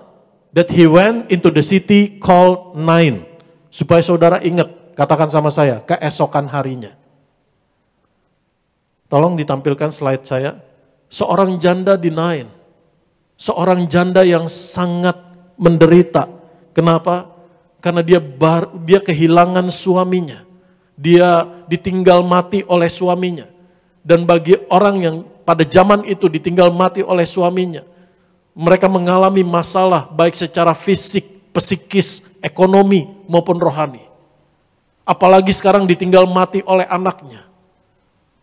that he went into the city called Nain. Supaya saudara ingat, katakan sama saya, keesokan harinya. Tolong ditampilkan slide saya. Seorang janda di Nain. Seorang janda yang sangat menderita. Kenapa? Karena dia kehilangan suaminya. Dia ditinggal mati oleh suaminya. Dan bagi orang yang pada zaman itu ditinggal mati oleh suaminya, mereka mengalami masalah baik secara fisik, psikis, ekonomi maupun rohani. Apalagi sekarang ditinggal mati oleh anaknya.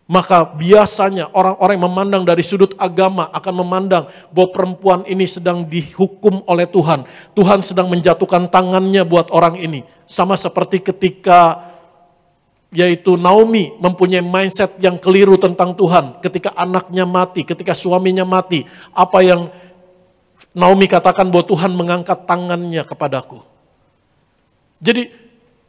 Maka biasanya orang-orang yang memandang dari sudut agama akan memandang bahwa perempuan ini sedang dihukum oleh Tuhan. Tuhan sedang menjatuhkan tangannya buat orang ini. Sama seperti ketika yaitu Naomi mempunyai mindset yang keliru tentang Tuhan. Ketika anaknya mati, ketika suaminya mati. Apa yang Naomi katakan bahwa Tuhan mengangkat tangannya kepadaku. Jadi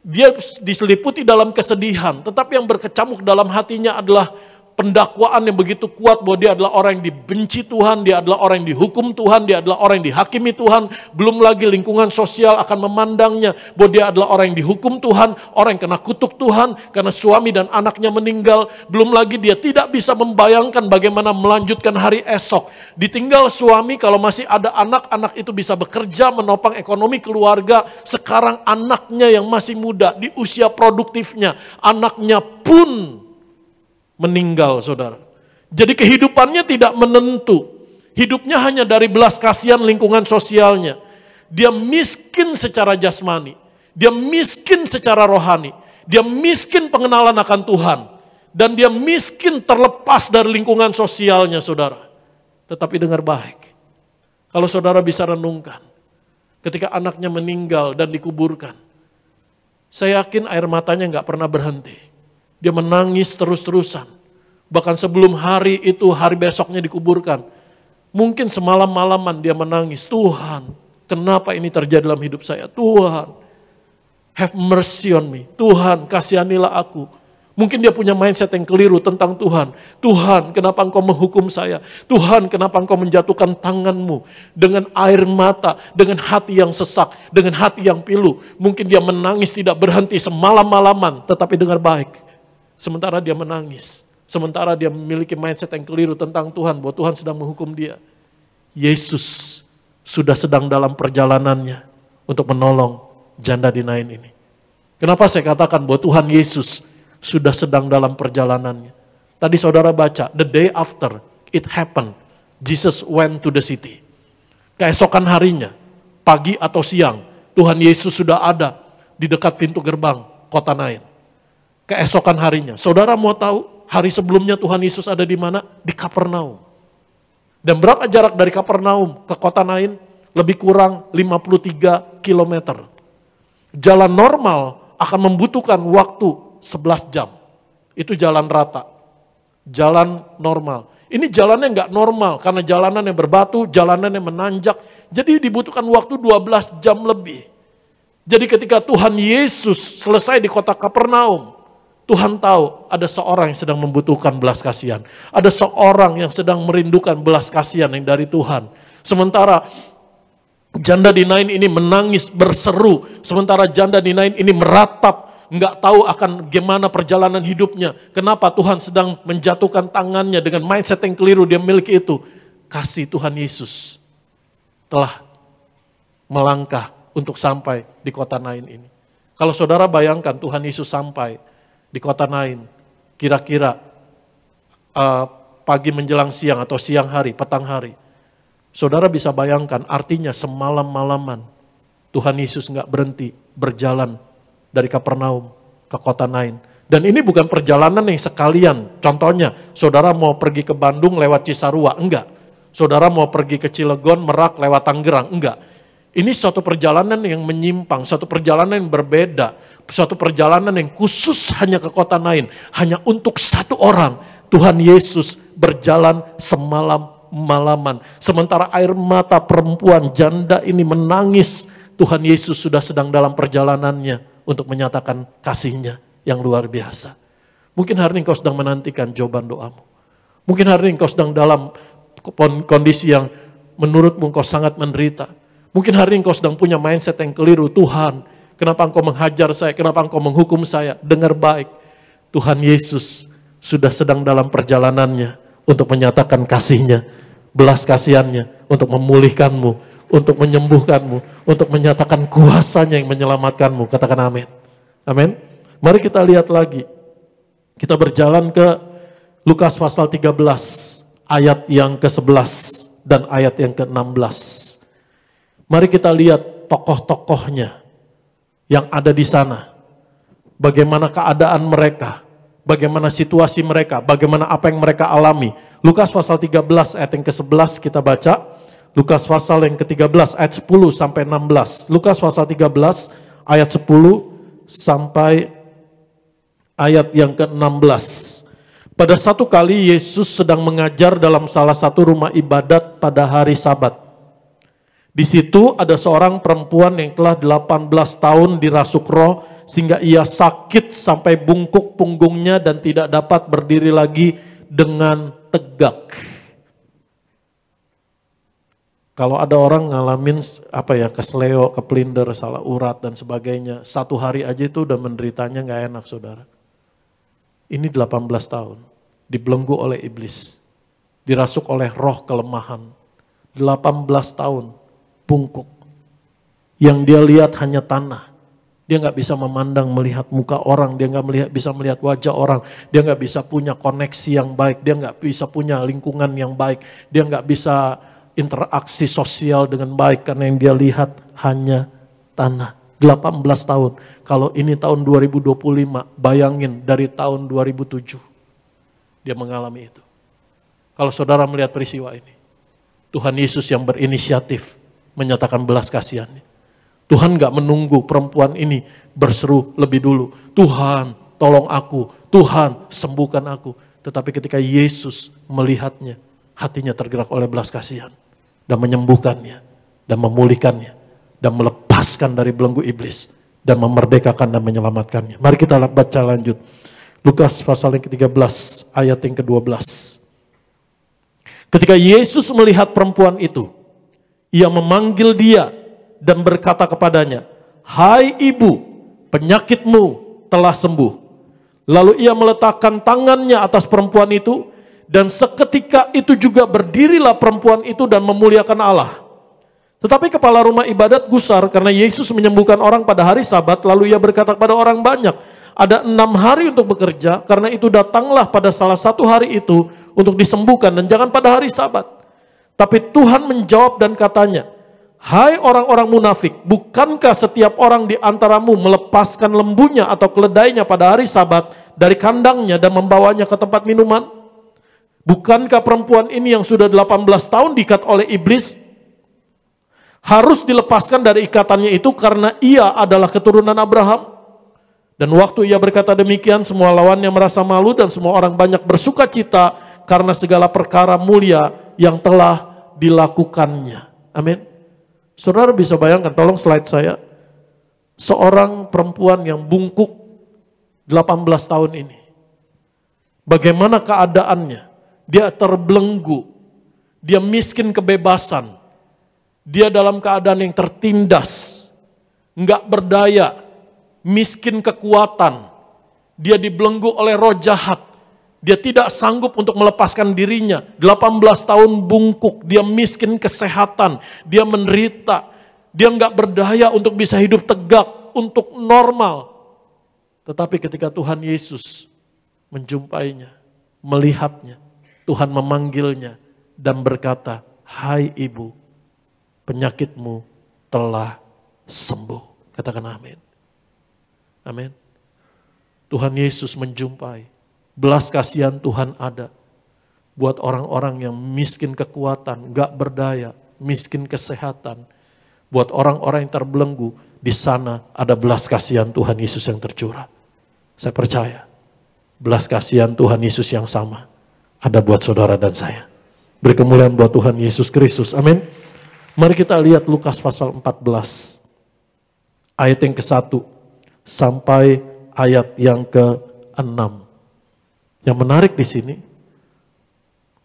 dia diseliputi dalam kesedihan, tetapi yang berkecamuk dalam hatinya adalah pendakwaan yang begitu kuat bahwa dia adalah orang yang dibenci Tuhan, dia adalah orang yang dihukum Tuhan, dia adalah orang yang dihakimi Tuhan. Belum lagi lingkungan sosial akan memandangnya bahwa dia adalah orang yang dihukum Tuhan, orang yang kena kutuk Tuhan karena suami dan anaknya meninggal. Belum lagi dia tidak bisa membayangkan bagaimana melanjutkan hari esok. Ditinggal suami, kalau masih ada anak-anak itu bisa bekerja menopang ekonomi keluarga. Sekarang anaknya yang masih muda di usia produktifnya, anaknya pun meninggal, saudara. Jadi kehidupannya tidak menentu. Hidupnya hanya dari belas kasihan lingkungan sosialnya. Dia miskin secara jasmani. Dia miskin secara rohani. Dia miskin pengenalan akan Tuhan. Dan dia miskin terlepas dari lingkungan sosialnya, saudara. Tetapi dengar baik. Kalau saudara bisa renungkan. Ketika anaknya meninggal dan dikuburkan. Saya yakin air matanya gak pernah berhenti. Dia menangis terus-terusan. Bahkan sebelum hari itu, hari besoknya dikuburkan. Mungkin semalam-malaman dia menangis, Tuhan, kenapa ini terjadi dalam hidup saya? Tuhan, have mercy on me. Tuhan, kasihanilah aku. Mungkin dia punya mindset yang keliru tentang Tuhan. Tuhan, kenapa Engkau menghukum saya? Tuhan, kenapa Engkau menjatuhkan tangan-Mu dengan air mata, dengan hati yang sesak, dengan hati yang pilu. Mungkin dia menangis tidak berhenti semalam-malaman, tetapi dengar baik. Sementara dia menangis. Sementara dia memiliki mindset yang keliru tentang Tuhan, bahwa Tuhan sedang menghukum dia. Yesus sudah sedang dalam perjalanannya untuk menolong janda di Nain ini. Kenapa saya katakan bahwa Tuhan Yesus sudah sedang dalam perjalanannya? Tadi saudara baca, the day after it happened, Jesus went to the city. Keesokan harinya, pagi atau siang, Tuhan Yesus sudah ada di dekat pintu gerbang kota Nain. Keesokan harinya, saudara mau tahu hari sebelumnya Tuhan Yesus ada di mana? Di Kapernaum. Dan berapa jarak dari Kapernaum ke kota Nain? Lebih kurang 53 km. Jalan normal akan membutuhkan waktu 11 jam. Itu jalan rata. Jalan normal. Ini jalannya nggak normal karena jalanannya berbatu, jalanannya menanjak. Jadi dibutuhkan waktu 12 jam lebih. Jadi ketika Tuhan Yesus selesai di kota Kapernaum, Tuhan tahu ada seorang yang sedang membutuhkan belas kasihan. Ada seorang yang sedang merindukan belas kasihan yang dari Tuhan. Sementara janda di Nain ini menangis berseru. Sementara janda di Nain ini meratap. Nggak tahu akan gimana perjalanan hidupnya. Kenapa Tuhan sedang menjatuhkan tangannya dengan mindset yang keliru dia miliki itu. Kasih Tuhan Yesus telah melangkah untuk sampai di kota Nain ini. Kalau saudara bayangkan Tuhan Yesus sampai di kota Nain, kira-kira pagi menjelang siang atau siang hari, petang hari. Saudara bisa bayangkan artinya semalam-malaman Tuhan Yesus nggak berhenti berjalan dari Kapernaum ke kota Nain. Dan ini bukan perjalanan yang sekalian. Contohnya, saudara mau pergi ke Bandung lewat Cisarua, enggak. Saudara mau pergi ke Cilegon, Merak lewat Tangerang, enggak. Ini suatu perjalanan yang menyimpang, suatu perjalanan yang berbeda, suatu perjalanan yang khusus hanya ke kota Nain. Hanya untuk satu orang, Tuhan Yesus berjalan semalam-malaman. Sementara air mata perempuan janda ini menangis, Tuhan Yesus sudah sedang dalam perjalanannya untuk menyatakan kasihnya yang luar biasa. Mungkin hari ini engkau sedang menantikan jawaban doamu. Mungkin hari ini engkau sedang dalam kondisi yang menurutmu engkau sangat menderita. Mungkin hari ini engkau sedang punya mindset yang keliru. Tuhan, kenapa engkau menghajar saya? Kenapa engkau menghukum saya? Dengar baik. Tuhan Yesus sudah sedang dalam perjalanannya untuk menyatakan kasihnya, belas kasihannya, untuk memulihkanmu, untuk menyembuhkanmu, untuk menyatakan kuasanya yang menyelamatkanmu. Katakan amin. Amin. Mari kita lihat lagi. Kita berjalan ke Lukas pasal 13, ayat yang ke-11 dan ayat yang ke-16. Mari kita lihat tokoh-tokohnya yang ada di sana. Bagaimana keadaan mereka, bagaimana situasi mereka, bagaimana apa yang mereka alami. Lukas pasal 13 ayat yang ke-11 kita baca. Lukas pasal yang ke-13 ayat 10 sampai 16. Lukas pasal 13 ayat 10 sampai ayat yang ke-16. Pada satu kali Yesus sedang mengajar dalam salah satu rumah ibadat pada hari Sabat. Di situ ada seorang perempuan yang telah 18 tahun dirasuk roh sehingga ia sakit sampai bungkuk punggungnya dan tidak dapat berdiri lagi dengan tegak. Kalau ada orang ngalamin kesleo, kepelinder, salah urat dan sebagainya, satu hari aja itu udah menderitanya nggak enak saudara. Ini 18 tahun, dibelenggu oleh iblis, dirasuk oleh roh kelemahan, 18 tahun, bungkuk. Yang dia lihat hanya tanah, dia nggak bisa memandang melihat muka orang, dia nggak bisa melihat wajah orang, dia nggak bisa punya koneksi yang baik, dia nggak bisa punya lingkungan yang baik, dia nggak bisa interaksi sosial dengan baik karena yang dia lihat hanya tanah. 18 tahun. Kalau ini tahun 2025, bayangin dari tahun 2007 dia mengalami itu. Kalau saudara melihat peristiwa ini, Tuhan Yesus yang berinisiatif menyatakan belas kasihannya. Tuhan gak menunggu perempuan ini berseru lebih dulu. Tuhan tolong aku, Tuhan sembuhkan aku. Tetapi ketika Yesus melihatnya, hatinya tergerak oleh belas kasihan. Dan menyembuhkannya, dan memulihkannya, dan melepaskan dari belenggu iblis, dan memerdekakan dan menyelamatkannya. Mari kita baca lanjut. Lukas pasal yang ke-13 ayat yang ke-12. Ketika Yesus melihat perempuan itu, ia memanggil dia dan berkata kepadanya, "Hai ibu, penyakitmu telah sembuh." Lalu ia meletakkan tangannya atas perempuan itu, dan seketika itu juga berdirilah perempuan itu dan memuliakan Allah. Tetapi kepala rumah ibadat gusar karena Yesus menyembuhkan orang pada hari Sabat. Lalu ia berkata kepada orang banyak, "Ada 6 hari untuk bekerja, karena itu datanglah pada salah satu hari itu untuk disembuhkan dan jangan pada hari Sabat." Tapi Tuhan menjawab dan katanya, "Hai orang-orang munafik, bukankah setiap orang di antaramu melepaskan lembunya atau keledainya pada hari Sabat dari kandangnya dan membawanya ke tempat minuman? Bukankah perempuan ini yang sudah 18 tahun diikat oleh iblis harus dilepaskan dari ikatannya itu karena ia adalah keturunan Abraham?" Dan waktu ia berkata demikian, semua lawannya merasa malu dan semua orang banyak bersuka cita karena segala perkara mulia yang telah dilakukannya. Amin. Saudara bisa bayangkan, tolong slide saya. Seorang perempuan yang bungkuk 18 tahun ini. Bagaimana keadaannya? Dia terbelenggu. Dia miskin kebebasan. Dia dalam keadaan yang tertindas. Enggak berdaya. Miskin kekuatan. Dia dibelenggu oleh roh jahat. Dia tidak sanggup untuk melepaskan dirinya. 18 tahun bungkuk, dia miskin kesehatan, dia menderita. Dia enggak berdaya untuk bisa hidup tegak, untuk normal. Tetapi ketika Tuhan Yesus menjumpainya, melihatnya, Tuhan memanggilnya dan berkata, "Hai ibu, penyakitmu telah sembuh." Katakan amin. Amin. Tuhan Yesus menjumpai. Belas kasihan Tuhan ada buat orang-orang yang miskin kekuatan, gak berdaya, miskin kesehatan. Buat orang-orang yang terbelenggu, di sana ada belas kasihan Tuhan Yesus yang tercurah. Saya percaya, belas kasihan Tuhan Yesus yang sama ada buat saudara dan saya. Beri kemuliaan buat Tuhan Yesus Kristus. Amin. Mari kita lihat Lukas pasal 14. Ayat yang ke-1 sampai ayat yang ke-6. Yang menarik di sini,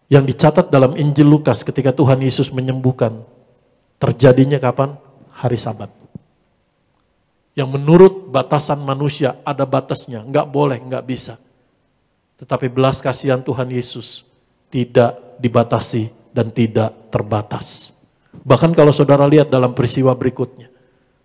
yang dicatat dalam Injil Lukas ketika Tuhan Yesus menyembuhkan, terjadinya kapan? Hari Sabat. Yang menurut batasan manusia ada batasnya, enggak boleh, enggak bisa. Tetapi belas kasihan Tuhan Yesus tidak dibatasi dan tidak terbatas. Bahkan kalau saudara lihat dalam peristiwa berikutnya,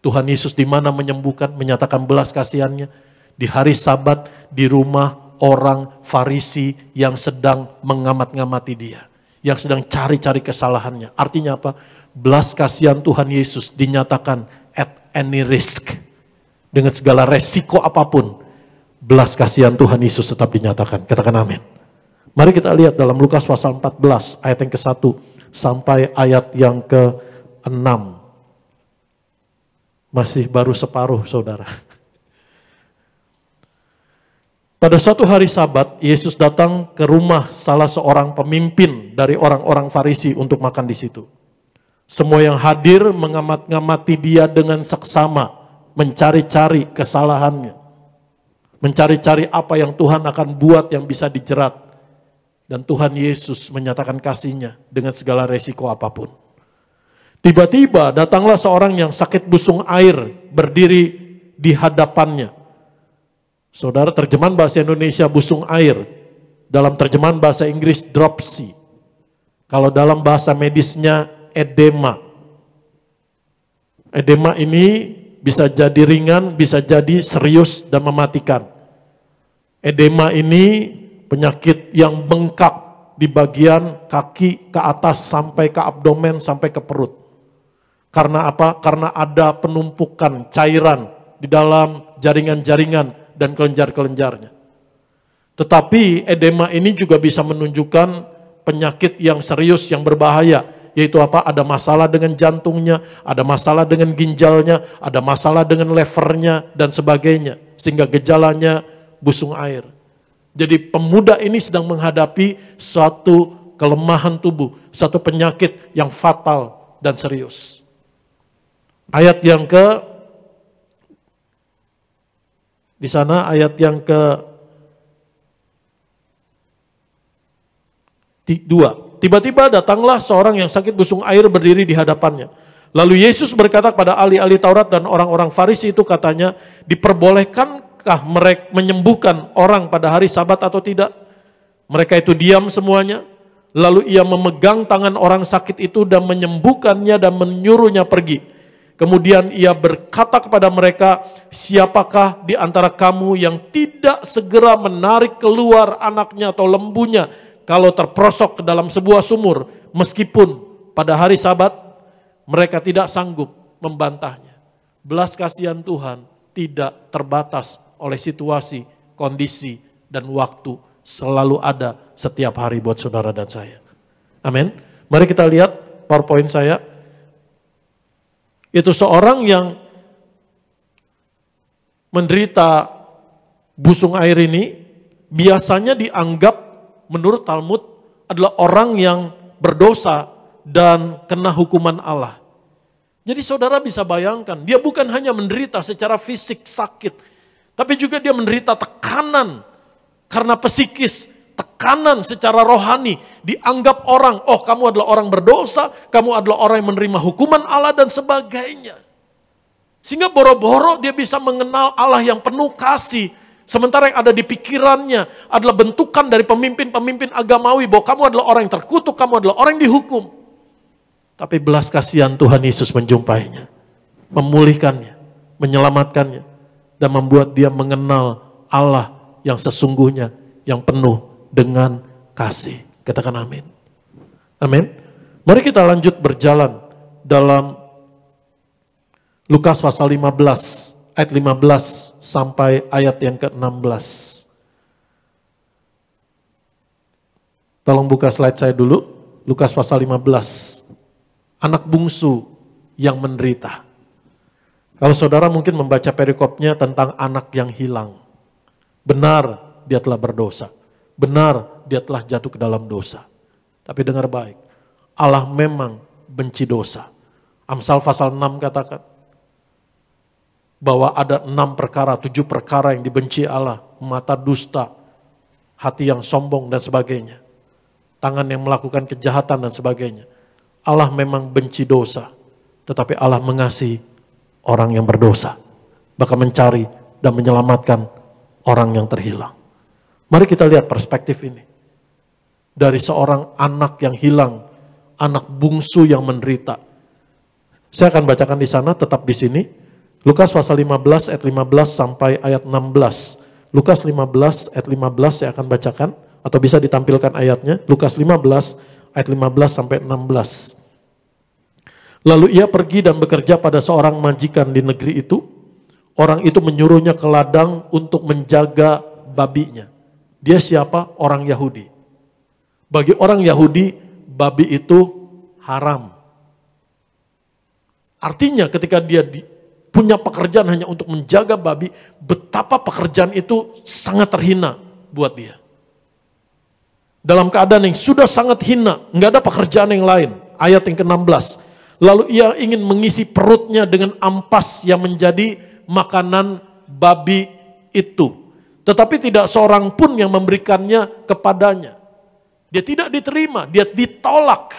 Tuhan Yesus di mana menyembuhkan, menyatakan belas kasihannya di hari Sabat di rumah orang Farisi yang sedang mengamat-ngamati dia. Yang sedang cari-cari kesalahannya. Artinya apa? Belas kasihan Tuhan Yesus dinyatakan at any risk. Dengan segala resiko apapun. Belas kasihan Tuhan Yesus tetap dinyatakan. Katakan amin. Mari kita lihat dalam Lukas pasal 14 ayat yang ke-1 sampai ayat yang ke-6. Masih baru separuh saudara. Pada suatu hari Sabat, Yesus datang ke rumah salah seorang pemimpin dari orang-orang Farisi untuk makan di situ. Semua yang hadir mengamat-ngamati dia dengan seksama, mencari-cari kesalahannya. Mencari-cari apa yang Tuhan akan buat yang bisa dijerat. Dan Tuhan Yesus menyatakan kasih-Nya dengan segala resiko apapun. Tiba-tiba datanglah seorang yang sakit busung air berdiri di hadapannya. Saudara, terjemahan bahasa Indonesia busung air, dalam terjemahan bahasa Inggris dropsy. Kalau dalam bahasa medisnya edema. Edema ini bisa jadi ringan, bisa jadi serius dan mematikan. Edema ini penyakit yang bengkak di bagian kaki ke atas sampai ke abdomen sampai ke perut. Karena apa? Karena ada penumpukan cairan di dalam jaringan-jaringan dan kelenjar-kelenjarnya. Tetapi edema ini juga bisa menunjukkan penyakit yang serius, yang berbahaya. Yaitu apa? Ada masalah dengan jantungnya, ada masalah dengan ginjalnya, ada masalah dengan levernya, dan sebagainya. Sehingga gejalanya busung air. Jadi pemuda ini sedang menghadapi suatu kelemahan tubuh, satu penyakit yang fatal dan serius. Ayat yang di sana ayat yang ke-2. Tiba-tiba datanglah seorang yang sakit busung air berdiri di hadapannya. Lalu Yesus berkata kepada ahli-ahli Taurat dan orang-orang Farisi itu, katanya, diperbolehkankah mereka menyembuhkan orang pada hari Sabat atau tidak? Mereka itu diam semuanya. Lalu ia memegang tangan orang sakit itu dan menyembuhkannya dan menyuruhnya pergi. Kemudian ia berkata kepada mereka, siapakah di antara kamu yang tidak segera menarik keluar anaknya atau lembunya kalau terperosok ke dalam sebuah sumur, meskipun pada hari Sabat? Mereka tidak sanggup membantahnya. Belas kasihan Tuhan tidak terbatas oleh situasi, kondisi, dan waktu. Selalu ada setiap hari buat saudara dan saya. Amin. Mari kita lihat PowerPoint saya. Itu seorang yang menderita busung air ini biasanya dianggap menurut Talmud adalah orang yang berdosa dan kena hukuman Allah. Jadi saudara bisa bayangkan, dia bukan hanya menderita secara fisik sakit, tapi juga dia menderita tekanan karena psikis, tekanan secara rohani. Dianggap orang, oh kamu adalah orang berdosa, kamu adalah orang yang menerima hukuman Allah dan sebagainya. Sehingga boro-boro dia bisa mengenal Allah yang penuh kasih, sementara yang ada di pikirannya adalah bentukan dari pemimpin-pemimpin agamawi bahwa kamu adalah orang yang terkutuk, kamu adalah orang yang dihukum. Tapi belas kasihan Tuhan Yesus menjumpainya, memulihkannya, menyelamatkannya, dan membuat dia mengenal Allah yang sesungguhnya, yang penuh dengan kasih. Katakan amin. Amin. Mari kita lanjut berjalan dalam Lukas pasal 15, ayat 15 sampai ayat yang ke-16. Tolong buka slide saya dulu, Lukas pasal 15. Anak bungsu yang menderita. Kalau saudara mungkin membaca perikopnya tentang anak yang hilang. Benar dia telah berdosa. Benar dia telah jatuh ke dalam dosa. Tapi dengar baik, Allah memang benci dosa. Amsal pasal 6 katakan bahwa ada 6 perkara, 7 perkara yang dibenci Allah. Mata dusta, hati yang sombong dan sebagainya. Tangan yang melakukan kejahatan dan sebagainya. Allah memang benci dosa, tetapi Allah mengasihi orang yang berdosa, bahkan mencari dan menyelamatkan orang yang terhilang. Mari kita lihat perspektif ini. Dari seorang anak yang hilang, anak bungsu yang menderita. Saya akan bacakan di sana, tetap di sini. Lukas pasal 15 ayat 15 sampai ayat 16. Lukas 15 ayat 15 saya akan bacakan, atau bisa ditampilkan ayatnya. Lukas 15 ayat 15 sampai 16. Lalu ia pergi dan bekerja pada seorang majikan di negeri itu. Orang itu menyuruhnya ke ladang untuk menjaga babinya. Dia siapa? Orang Yahudi. Bagi orang Yahudi, babi itu haram. Artinya ketika dia punya pekerjaan hanya untuk menjaga babi, betapa pekerjaan itu sangat terhina buat dia. Dalam keadaan yang sudah sangat hina, nggak ada pekerjaan yang lain. Ayat yang ke-16. Lalu ia ingin mengisi perutnya dengan ampas yang menjadi makanan babi itu. Tetapi tidak seorang pun yang memberikannya kepadanya. Dia tidak diterima, dia ditolak.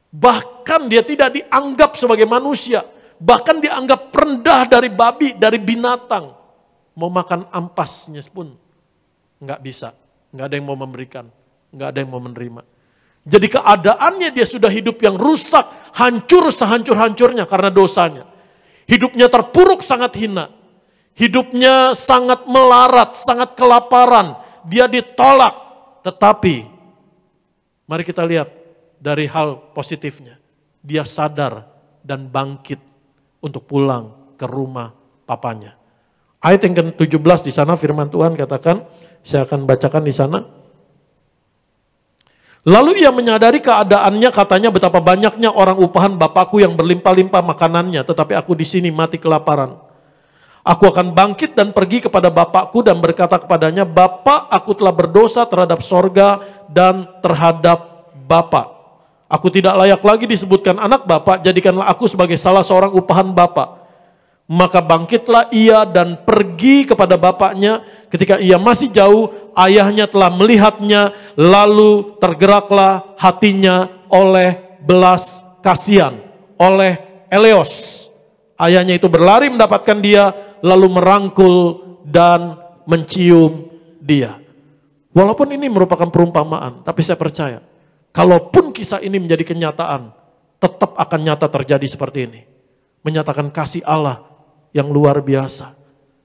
Bahkan dia tidak dianggap sebagai manusia. Bahkan dianggap rendah dari babi, dari binatang. Mau makan ampasnya pun nggak bisa. Nggak ada yang mau memberikan, nggak ada yang mau menerima. Jadi keadaannya dia sudah hidup yang rusak, hancur sehancur-hancurnya karena dosanya. Hidupnya terpuruk sangat hina. Hidupnya sangat melarat, sangat kelaparan. Dia ditolak. Tetapi, mari kita lihat dari hal positifnya. Dia sadar dan bangkit untuk pulang ke rumah papanya. Ayat yang ke-17 di sana firman Tuhan katakan, saya akan bacakan di sana. Lalu ia menyadari keadaannya, katanya betapa banyaknya orang upahan bapakku yang berlimpah-limpah makanannya, tetapi aku di sini mati kelaparan. Aku akan bangkit dan pergi kepada bapakku dan berkata kepadanya, Bapa, aku telah berdosa terhadap sorga dan terhadap Bapa. Aku tidak layak lagi disebutkan anak Bapa, jadikanlah aku sebagai salah seorang upahan Bapa. Maka bangkitlah ia dan pergi kepada bapaknya. Ketika ia masih jauh, ayahnya telah melihatnya, lalu tergeraklah hatinya oleh belas kasihan, oleh eleos. Ayahnya itu berlari mendapatkan dia, lalu merangkul dan mencium dia. Walaupun ini merupakan perumpamaan, tapi saya percaya, kalaupun kisah ini menjadi kenyataan, tetap akan nyata terjadi seperti ini. Menyatakan kasih Allah yang luar biasa.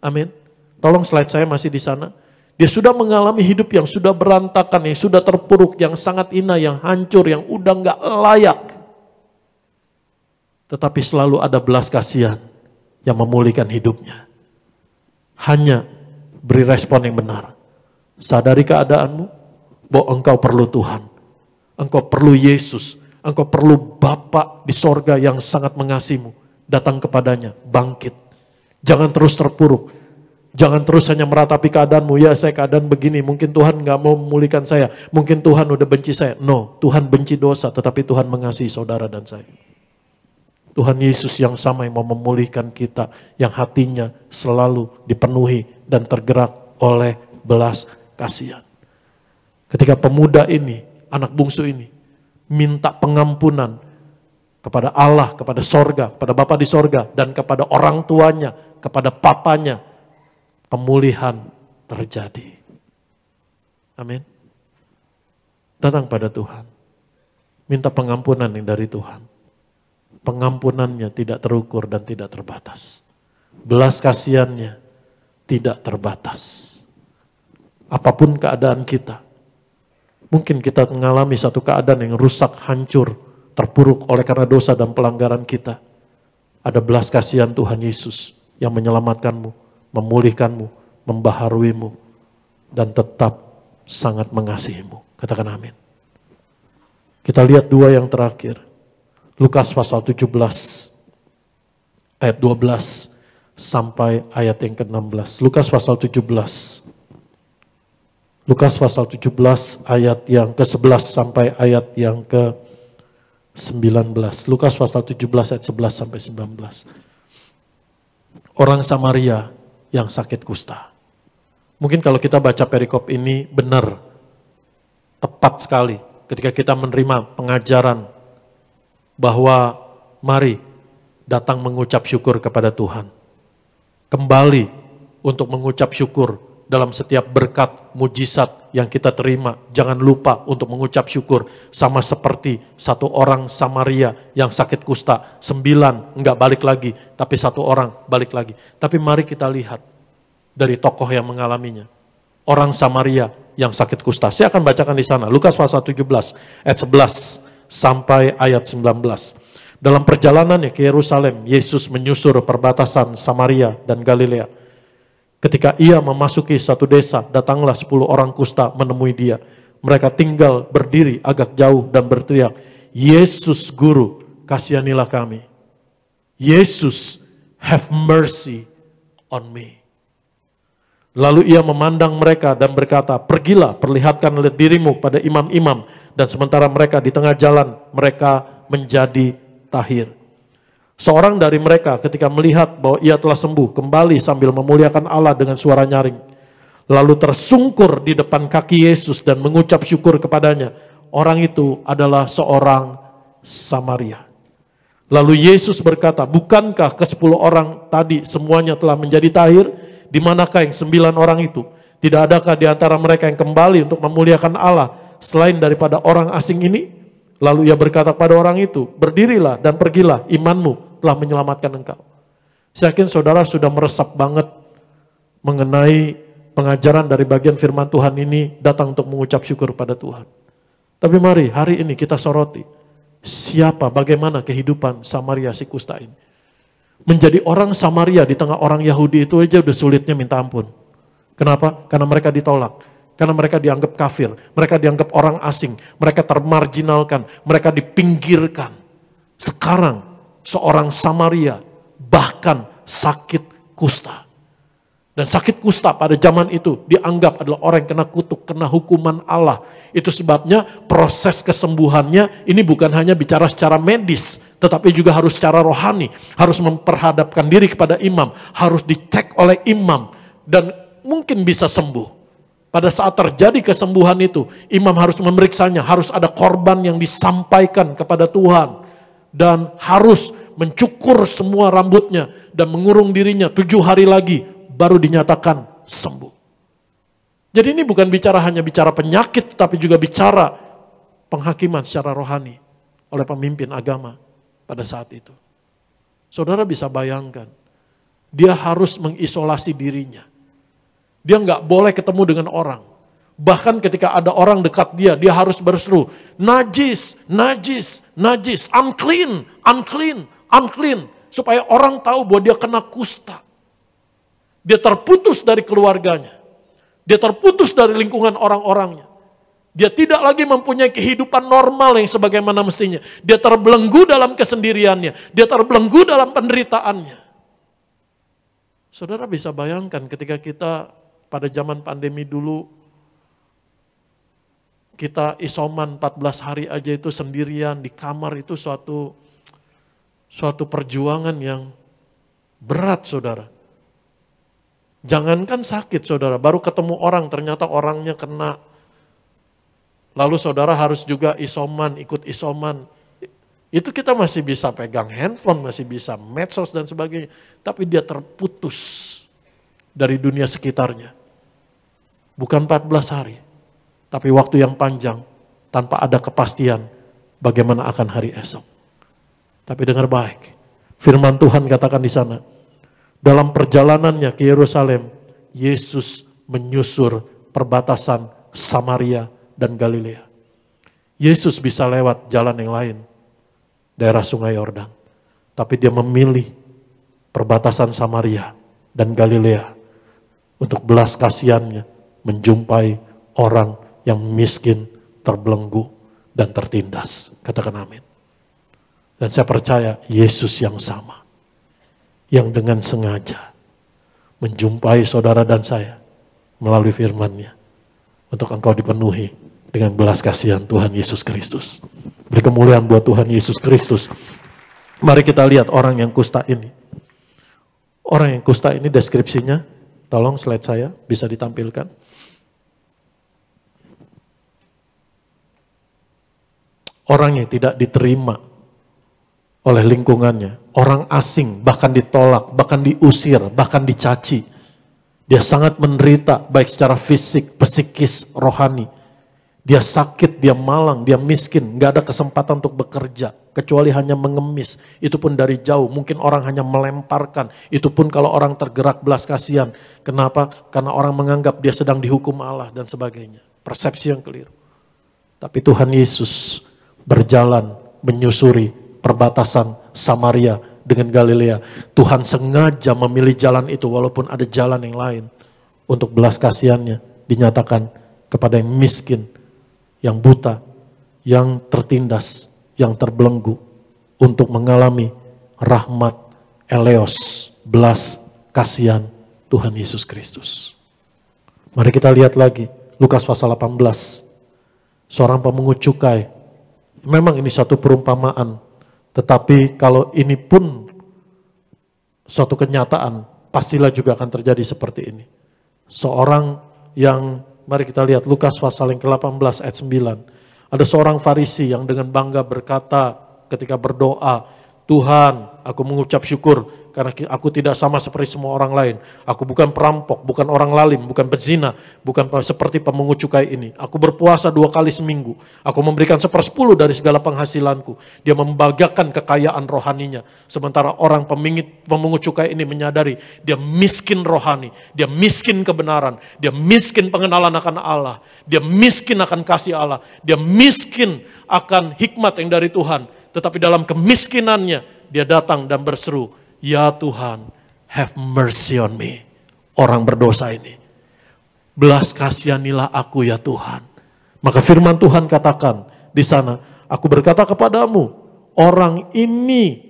Amin. Tolong slide saya masih di sana. Dia sudah mengalami hidup yang sudah berantakan, yang sudah terpuruk, yang sangat hina, yang hancur, yang udah gak layak. Tetapi selalu ada belas kasihan yang memulihkan hidupnya. Hanya beri respon yang benar. Sadari keadaanmu bahwa engkau perlu Tuhan. Engkau perlu Yesus. Engkau perlu Bapa di sorga yang sangat mengasihimu. Datang kepadanya, bangkit. Jangan terus terpuruk. Jangan terus hanya meratapi keadaanmu. Ya, saya keadaan begini, mungkin Tuhan gak mau memulihkan saya. Mungkin Tuhan udah benci saya. No, Tuhan benci dosa, tetapi Tuhan mengasihi saudara dan saya. Tuhan Yesus yang sama yang mau memulihkan kita, yang hatinya selalu dipenuhi dan tergerak oleh belas kasihan. Ketika pemuda ini, anak bungsu ini, minta pengampunan kepada Allah, kepada sorga, kepada Bapa di sorga, dan kepada orang tuanya, kepada papanya, pemulihan terjadi. Amin. Datang pada Tuhan. Minta pengampunan yang dari Tuhan. Pengampunannya tidak terukur dan tidak terbatas. Belas kasihannya tidak terbatas. Apapun keadaan kita. Mungkin kita mengalami satu keadaan yang rusak, hancur, terpuruk oleh karena dosa dan pelanggaran kita. Ada belas kasihan Tuhan Yesus yang menyelamatkanmu, memulihkanmu, membaharuimu, dan tetap sangat mengasihimu. Katakan amin. Kita lihat dua yang terakhir. Lukas pasal 17 ayat 12 sampai ayat yang ke-16. Lukas pasal 17. Lukas pasal 17 ayat yang ke-11 sampai ayat yang ke-19. Lukas pasal 17 ayat 11 sampai 19. Orang Samaria yang sakit kusta. Mungkin kalau kita baca perikop ini benar, tepat sekali ketika kita menerima pengajaran bahwa mari datang mengucap syukur kepada Tuhan. Kembali untuk mengucap syukur dalam setiap berkat, mujizat yang kita terima. Jangan lupa untuk mengucap syukur. Sama seperti satu orang Samaria yang sakit kusta. 9 enggak balik lagi, tapi satu orang balik lagi. Tapi mari kita lihat dari tokoh yang mengalaminya. Orang Samaria yang sakit kusta. Saya akan bacakan di sana. Lukas pasal 17 ayat 11. Sampai ayat 19. Dalam perjalanannya ke Yerusalem, Yesus menyusur perbatasan Samaria dan Galilea. Ketika ia memasuki satu desa, datanglah 10 orang kusta menemui dia. Mereka tinggal berdiri agak jauh dan berteriak, Yesus Guru, kasihanilah kami. Yesus, have mercy on me. Lalu ia memandang mereka dan berkata, pergilah, perlihatkan dirimu pada imam-imam. Dan sementara mereka di tengah jalan, mereka menjadi tahir. Seorang dari mereka ketika melihat bahwa ia telah sembuh, kembali sambil memuliakan Allah dengan suara nyaring. Lalu tersungkur di depan kaki Yesus dan mengucap syukur kepadanya. Orang itu adalah seorang Samaria. Lalu Yesus berkata, bukankah ke-10 orang tadi semuanya telah menjadi tahir? Di manakah yang 9 orang itu? Tidak adakah di antara mereka yang kembali untuk memuliakan Allah selain daripada orang asing ini? Lalu ia berkata pada orang itu, berdirilah dan pergilah, imanmu telah menyelamatkan engkau. Saya yakin saudara sudah meresap banget mengenai pengajaran dari bagian firman Tuhan ini, datang untuk mengucap syukur pada Tuhan. Tapi mari hari ini kita soroti, siapa, bagaimana kehidupan Samaria si kusta ini. Menjadi orang Samaria di tengah orang Yahudi itu aja udah sulitnya minta ampun. Kenapa? Karena mereka ditolak. Karena mereka dianggap kafir, mereka dianggap orang asing, mereka termarginalkan, mereka dipinggirkan. Sekarang seorang Samaria bahkan sakit kusta. Dan sakit kusta pada zaman itu dianggap adalah orang yang kena kutuk, kena hukuman Allah. Itu sebabnya proses kesembuhannya ini bukan hanya bicara secara medis, tetapi juga harus secara rohani. Harus memperhadapkan diri kepada imam, harus dicek oleh imam, dan mungkin bisa sembuh. Pada saat terjadi kesembuhan itu, imam harus memeriksanya, harus ada korban yang disampaikan kepada Tuhan. Dan harus mencukur semua rambutnya dan mengurung dirinya 7 hari lagi. Baru dinyatakan sembuh. Jadi ini bukan hanya bicara penyakit, tapi juga bicara penghakiman secara rohani oleh pemimpin agama pada saat itu. Saudara bisa bayangkan, dia harus mengisolasi dirinya. Dia nggak boleh ketemu dengan orang. Bahkan ketika ada orang dekat dia, dia harus berseru, najis, najis, najis, unclean, unclean, unclean. Supaya orang tahu bahwa dia kena kusta. Dia terputus dari keluarganya. Dia terputus dari lingkungan orang-orangnya. Dia tidak lagi mempunyai kehidupan normal yang sebagaimana mestinya. Dia terbelenggu dalam kesendiriannya. Dia terbelenggu dalam penderitaannya. Saudara bisa bayangkan ketika kita pada zaman pandemi dulu, kita isoman 14 hari aja itu sendirian di kamar, itu suatu perjuangan yang berat, saudara. Jangankan sakit, saudara, baru ketemu orang ternyata orangnya kena. Lalu saudara harus juga isoman, ikut isoman. Itu kita masih bisa pegang handphone, masih bisa medsos dan sebagainya. Tapi dia terputus dari dunia sekitarnya. Bukan 14 hari, tapi waktu yang panjang tanpa ada kepastian bagaimana akan hari esok. Tapi dengar baik, firman Tuhan katakan di sana, dalam perjalanannya ke Yerusalem, Yesus menyusur perbatasan Samaria dan Galilea. Yesus bisa lewat jalan yang lain, daerah Sungai Yordan. Tapi dia memilih perbatasan Samaria dan Galilea untuk belas kasihannya menjumpai orang yang miskin, terbelenggu, dan tertindas. Katakan amin. Dan saya percaya Yesus yang sama, yang dengan sengaja menjumpai saudara dan saya melalui firman-Nya untuk engkau dipenuhi dengan belas kasihan Tuhan Yesus Kristus. Beri kemuliaan buat Tuhan Yesus Kristus. Mari kita lihat orang yang kusta ini. Orang yang kusta ini deskripsinya, tolong slide saya bisa ditampilkan. Orang yang tidak diterima oleh lingkungannya, orang asing, bahkan ditolak, bahkan diusir, bahkan dicaci. Dia sangat menderita, baik secara fisik, psikis, rohani. Dia sakit, dia malang, dia miskin, gak ada kesempatan untuk bekerja, kecuali hanya mengemis. Itu pun dari jauh, mungkin orang hanya melemparkan. Itu pun kalau orang tergerak belas kasihan. Kenapa? Karena orang menganggap dia sedang dihukum Allah dan sebagainya. Persepsi yang keliru. Tapi Tuhan Yesus berjalan, menyusuri perbatasan Samaria dengan Galilea. Tuhan sengaja memilih jalan itu walaupun ada jalan yang lain. Untuk belas kasihannya dinyatakan kepada yang miskin, yang buta, yang tertindas, yang terbelenggu. Untuk mengalami rahmat, eleos, belas kasihan Tuhan Yesus Kristus. Mari kita lihat lagi Lukas pasal 18. Seorang pemungut cukai. Memang ini satu perumpamaan. Tetapi kalau ini pun suatu kenyataan, pastilah juga akan terjadi seperti ini. Seorang yang, mari kita lihat Lukas pasal yang ke-18 ayat 9. Ada seorang Farisi yang dengan bangga berkata ketika berdoa, Tuhan, aku mengucap syukur karena aku tidak sama seperti semua orang lain. Aku bukan perampok, bukan orang lalim, bukan pezina, bukan seperti pemungut cukai ini. Aku berpuasa 2 kali seminggu. Aku memberikan 1/10 dari segala penghasilanku. Dia membanggakan kekayaan rohaninya. Sementara orang pemungut cukai ini menyadari dia miskin rohani, dia miskin kebenaran, dia miskin pengenalan akan Allah, dia miskin akan kasih Allah, dia miskin akan hikmat yang dari Tuhan. Tetapi dalam kemiskinannya dia datang dan berseru, ya Tuhan, have mercy on me. Orang berdosa ini. Belas kasihanilah aku ya Tuhan. Maka firman Tuhan katakan di sana, aku berkata kepadamu, orang ini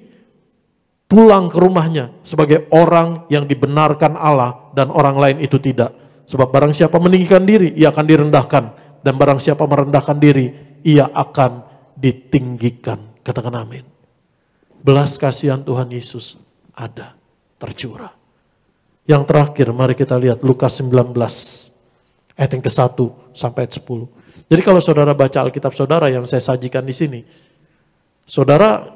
pulang ke rumahnya sebagai orang yang dibenarkan Allah dan orang lain itu tidak. Sebab barang siapa meninggikan diri, ia akan direndahkan. Dan barang siapa merendahkan diri, ia akan ditinggikan. Katakan amin. Belas kasihan Tuhan Yesus ada, tercurah. Yang terakhir, mari kita lihat Lukas 19, ayat yang ke-1 sampai ayat 10. Jadi kalau saudara baca Alkitab saudara yang saya sajikan di sini, saudara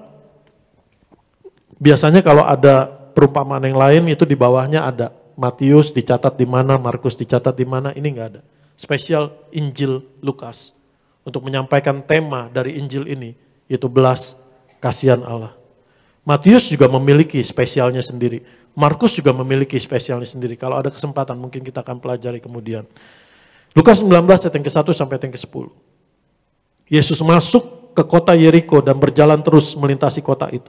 biasanya kalau ada perumpamaan yang lain itu di bawahnya ada Matius dicatat di mana, Markus dicatat di mana, ini enggak ada. Spesial Injil Lukas untuk menyampaikan tema dari Injil ini, yaitu belas kasihan Allah. Matius juga memiliki spesialnya sendiri. Markus juga memiliki spesialnya sendiri. Kalau ada kesempatan mungkin kita akan pelajari kemudian. Lukas 19 ayat yang ke-1 sampai ayat yang ke-10. Yesus masuk ke kota Yeriko dan berjalan terus melintasi kota itu.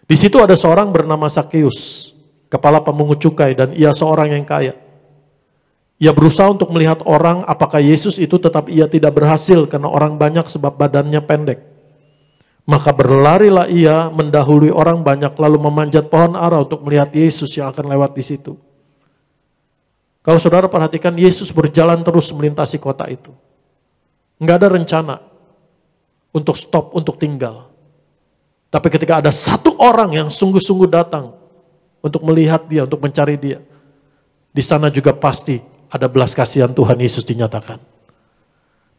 Di situ ada seorang bernama Sakeus, kepala pemungut cukai, dan ia seorang yang kaya. Ia berusaha untuk melihat orang apakah Yesus itu, tetapi ia tidak berhasil karena orang banyak sebab badannya pendek. Maka berlarilah ia mendahului orang banyak lalu memanjat pohon ara untuk melihat Yesus yang akan lewat di situ. Kalau saudara perhatikan, Yesus berjalan terus melintasi kota itu. Enggak ada rencana untuk stop, untuk tinggal. Tapi ketika ada satu orang yang sungguh-sungguh datang untuk melihat dia, untuk mencari dia, di sana juga pasti ada belas kasihan Tuhan Yesus dinyatakan.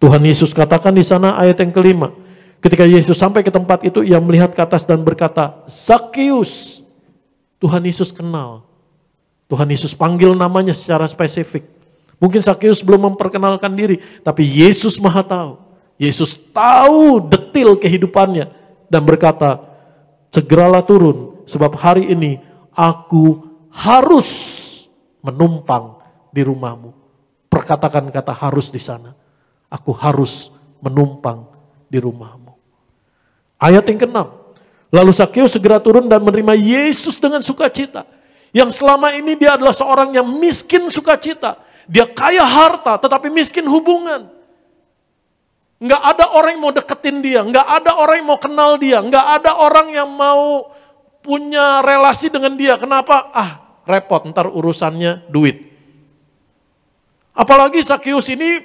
Tuhan Yesus katakan di sana ayat yang ke-5, ketika Yesus sampai ke tempat itu, ia melihat ke atas dan berkata, Sakeus. Tuhan Yesus kenal. Tuhan Yesus panggil namanya secara spesifik. Mungkin Sakeus belum memperkenalkan diri, tapi Yesus Maha tahu. Yesus tahu detil kehidupannya dan berkata, segeralah turun sebab hari ini aku harus menumpang di rumahmu. Perkatakan kata harus di sana. Aku harus menumpang di rumahmu. Ayat yang ke-6. Lalu Sakeus segera turun dan menerima Yesus dengan sukacita. Yang selama ini dia adalah seorang yang miskin sukacita. Dia kaya harta tetapi miskin hubungan. Nggak ada orang yang mau deketin dia, nggak ada orang yang mau kenal dia, nggak ada orang yang mau punya relasi dengan dia. Kenapa? Repot, ntar urusannya duit. Apalagi Sakeus ini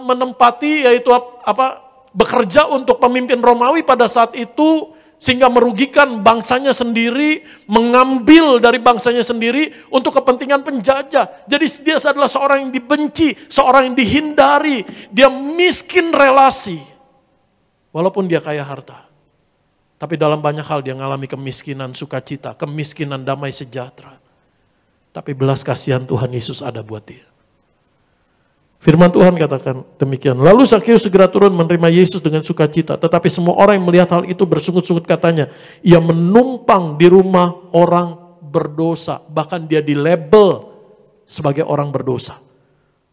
menempati yaitu bekerja untuk pemimpin Romawi pada saat itu, sehingga merugikan bangsanya sendiri, mengambil dari bangsanya sendiri untuk kepentingan penjajah. Jadi dia adalah seorang yang dibenci, seorang yang dihindari, dia miskin relasi. Walaupun dia kaya harta. Tapi dalam banyak hal dia mengalami kemiskinan sukacita, kemiskinan damai sejahtera. Tapi belas kasihan Tuhan Yesus ada buat dia. Firman Tuhan katakan demikian. Lalu Sakeus segera turun menerima Yesus dengan sukacita. Tetapi semua orang yang melihat hal itu bersungut-sungut katanya, ia menumpang di rumah orang berdosa. Bahkan dia dilabel sebagai orang berdosa.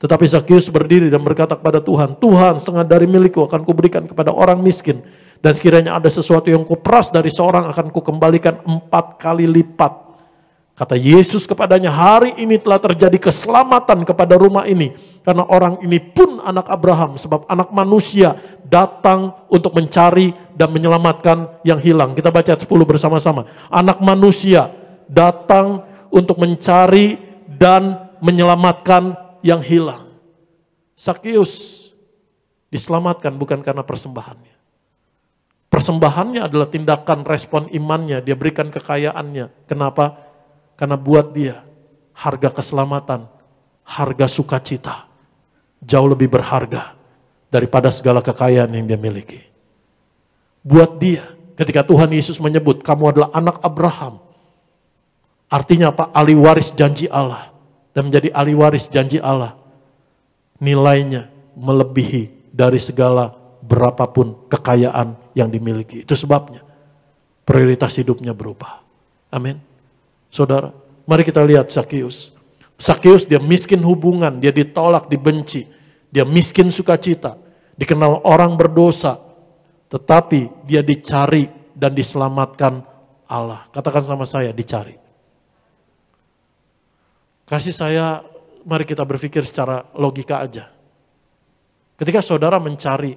Tetapi Sakeus berdiri dan berkata kepada Tuhan, Tuhan, setengah dari milikku akan kuberikan kepada orang miskin. Dan sekiranya ada sesuatu yang kuperas dari seorang akan kukembalikan 4 kali lipat. Kata Yesus kepadanya, hari ini telah terjadi keselamatan kepada rumah ini. Karena orang ini pun anak Abraham. Sebab anak manusia datang untuk mencari dan menyelamatkan yang hilang. Kita baca ayat 10 bersama-sama. Anak manusia datang untuk mencari dan menyelamatkan yang hilang. Sakeus diselamatkan bukan karena persembahannya. Persembahannya adalah tindakan respon imannya. Dia berikan kekayaannya. Kenapa? Karena buat dia harga keselamatan, harga sukacita jauh lebih berharga daripada segala kekayaan yang dia miliki. Buat dia ketika Tuhan Yesus menyebut kamu adalah anak Abraham. Artinya apa? Ahli waris janji Allah. Dan menjadi ahli waris janji Allah, nilainya melebihi dari segala berapapun kekayaan yang dimiliki. Itu sebabnya prioritas hidupnya berubah. Amin. Saudara, mari kita lihat Sakeus. Sakeus dia miskin hubungan, dia ditolak, dibenci. Dia miskin sukacita, dikenal orang berdosa. Tetapi dia dicari dan diselamatkan Allah. Katakan sama saya, dicari. Kasih saya, mari kita berpikir secara logika aja. Ketika saudara mencari